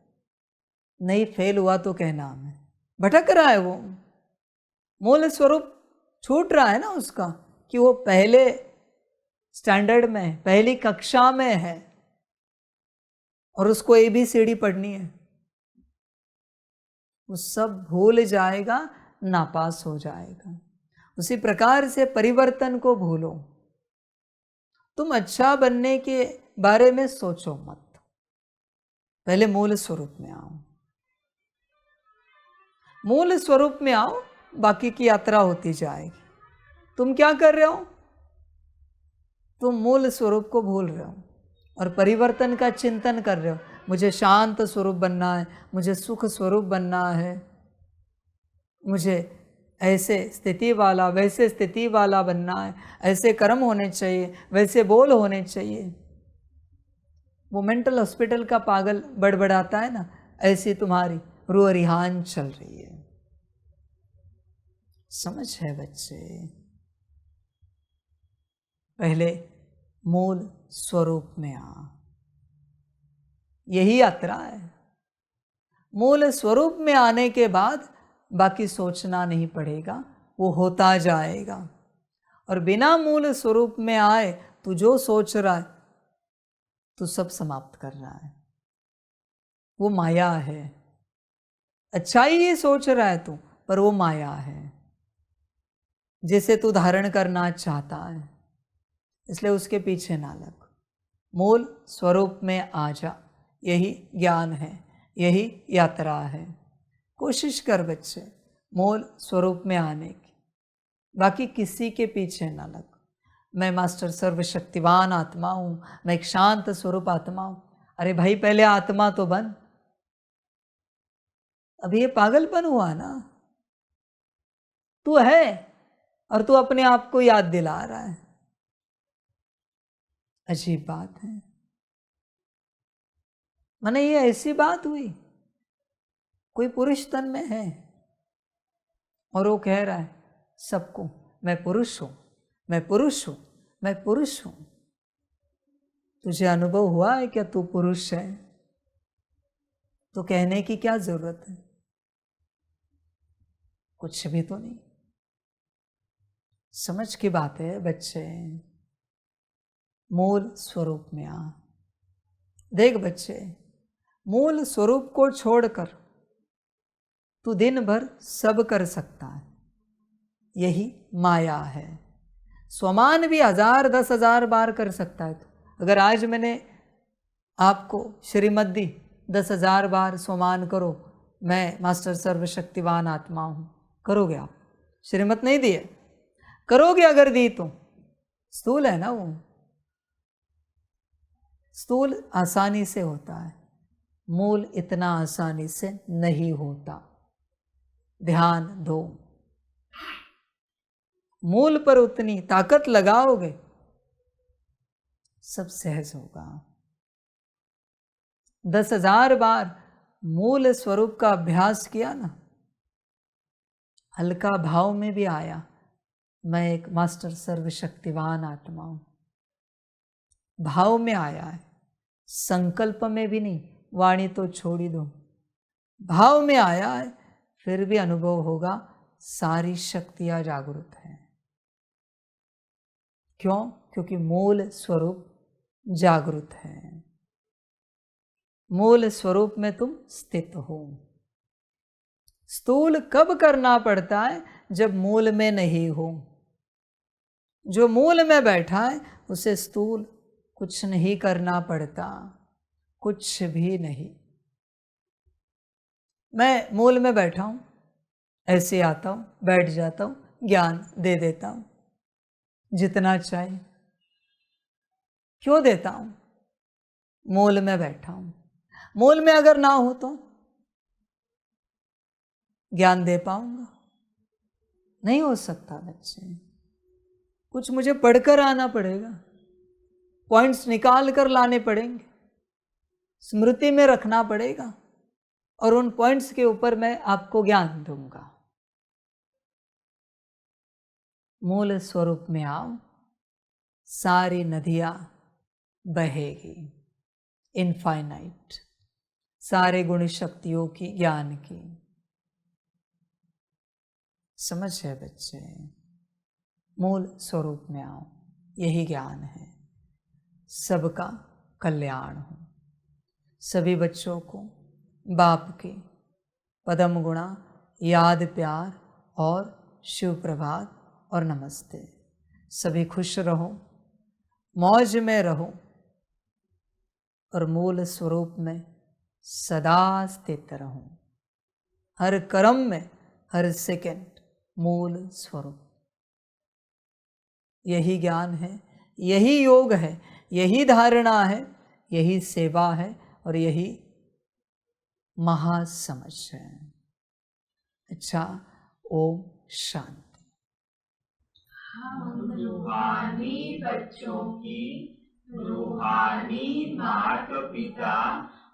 A: नहीं फेल हुआ तो कहना हमें, भटक रहा है वो, मूल स्वरूप छूट रहा है ना उसका, कि वो पहले स्टैंडर्ड में है, पहली कक्षा में है और उसको ABCD पढ़नी है। वो सब भूल जाएगा, नापास हो जाएगा। उसी प्रकार से परिवर्तन को भूलो। तुम अच्छा बनने के बारे में सोचो मत, पहले मूल स्वरूप में आओ। मूल स्वरूप में आओ, बाकी की यात्रा होती जाएगी। तुम क्या कर रहे हो? तुम मूल स्वरूप को भूल रहे हो और परिवर्तन का चिंतन कर रहे हो। मुझे शांत स्वरूप बनना है, मुझे सुख स्वरूप बनना है, मुझे ऐसे स्थिति वाला वैसे स्थिति वाला बनना है, ऐसे कर्म होने चाहिए, वैसे बोल होने चाहिए। वो मेंटल हॉस्पिटल का पागल बड़बड़ाता है ना, ऐसी तुम्हारी रूह रिहान चल रही है। समझ है बच्चे, पहले मूल स्वरूप में आ, यही यात्रा है। मूल स्वरूप में आने के बाद बाकी सोचना नहीं पड़ेगा, वो होता जाएगा। और बिना मूल स्वरूप में आए तू जो सोच रहा है तू सब समाप्त कर रहा है, वो माया है। अच्छा ही ये सोच रहा है तू, पर वो माया है जिसे तू धारण करना चाहता है, इसलिए उसके पीछे ना लग। मूल स्वरूप में आ जा, यही ज्ञान है, यही यात्रा है। कोशिश कर बच्चे मूल स्वरूप में आने की, बाकी किसी के पीछे ना लग। मैं मास्टर सर्वशक्तिवान आत्मा हूं, मैं एक शांत स्वरूप आत्मा हूं। अरे भाई पहले आत्मा तो बन। अभी ये पागलपन हुआ ना, तू है और तू अपने आप को याद दिला रहा है। अजीब बात है। माने ये ऐसी बात हुई कोई पुरुष तन में है और वो कह रहा है सबको मैं पुरुष हूं, मैं पुरुष हूं, मैं पुरुष हूं। तुझे अनुभव हुआ है क्या तू पुरुष है? तो कहने की क्या जरूरत है? कुछ भी तो नहीं। समझ की बात है बच्चे, मूल स्वरूप में आ। देख बच्चे, मूल स्वरूप को छोड़कर तू दिन भर सब कर सकता है, यही माया है। स्वमान भी 1000 10,000 बार कर सकता है। तो अगर आज मैंने आपको श्रीमत दी 10,000 बार स्वमान करो, मैं मास्टर सर्वशक्तिवान आत्मा हूं, करोगे आप? श्रीमत नहीं दी है, करोगे? अगर दी तो स्थूल है ना वो, स्थूल आसानी से होता है, मूल इतना आसानी से नहीं होता। ध्यान दो, मूल पर उतनी ताकत लगाओगे सब सहज होगा। 10,000 बार मूल स्वरूप का अभ्यास किया ना, हल्का भाव में भी आया, मैं एक मास्टर सर्वशक्तिवान आत्मा हूं, भाव में आया है, संकल्प में भी नहीं, वाणी तो छोड़ ही दो, भाव में आया है, फिर भी अनुभव होगा सारी शक्तियां जागृत हैं। क्यों? क्योंकि मूल स्वरूप जागृत है, मूल स्वरूप में तुम स्थित हो। स्थूल कब करना पड़ता है? जब मूल में नहीं हो। जो मूल में बैठा है उसे स्थूल कुछ नहीं करना पड़ता, कुछ भी नहीं। मैं मूल में बैठा हूं, ऐसे आता हूं, बैठ जाता हूं, ज्ञान दे देता हूं जितना चाहिए। क्यों देता हूं? मूल में बैठा हूं। मूल में अगर ना हो तो ज्ञान दे पाऊंगा? नहीं हो सकता बच्चे, कुछ मुझे पढ़कर आना पड़ेगा, पॉइंट्स निकाल कर लाने पड़ेंगे, स्मृति में रखना पड़ेगा, और उन पॉइंट्स के ऊपर मैं आपको ज्ञान दूंगा। मूल स्वरूप में आओ, सारी नदियां बहेगी, इनफाइनाइट, सारे गुण शक्तियों की, ज्ञान की। समझ है बच्चे? मूल स्वरूप में आओ, यही ज्ञान है। सबका कल्याण हो। सभी बच्चों को बाप के पदम गुणा, याद, प्यार और शिव प्रभात और नमस्ते। सभी खुश रहो, मौज में रहो और मूल स्वरूप में सदा स्थित रहो। हर कर्म में, हर सेकंड मूल स्वरूप। यही ज्ञान है, यही योग है, यही धारणा है, यही सेवा है और यही महासमझ है। अच्छा, ओम शांति।
B: हम रूहानी बच्चों की रूहानी माता पिता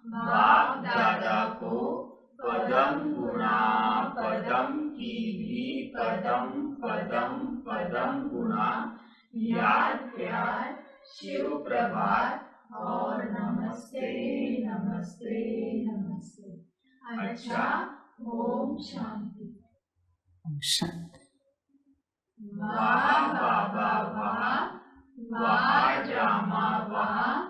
B: बाप दादा को पदम गुणा पदम की भी पदम पदम पदम गुणा, याद, प्यार, शिव प्रभात और नमस्ते नमस्ते नमस्ते। अच्छा, ओम शांति।
A: ओम शांति।
B: वाह बाबा वाह, वाह जामा वाह,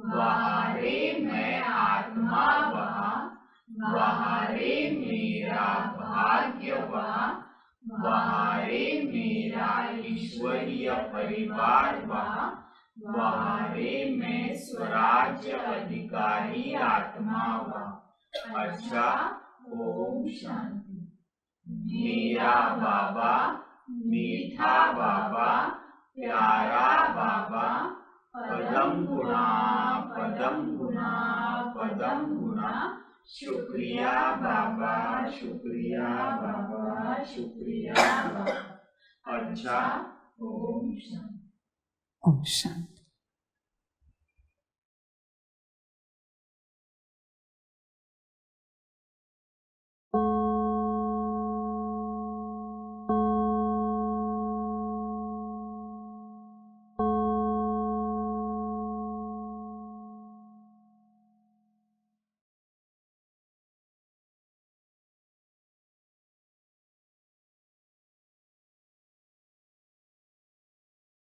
B: वाह रे मैं आत्मा वाह, वाह रे मेरा भाग्य वाह, वाह रे मेरा ईश्वरीय परिवार वाह, वाह रे मैं स्वराज्य अधिकारी आत्मा वाह। अच्छा, ओम शांति। मेरा बाबा मीठा बाबा, प्यारा बाबा, पदम गुणा पदम गुणा पदम गुणा, शुक्रिया बाबा, शुक्रिया बाबा, शुक्रिया बाबा। अच्छा, ओम शांति।
A: ओम शांति।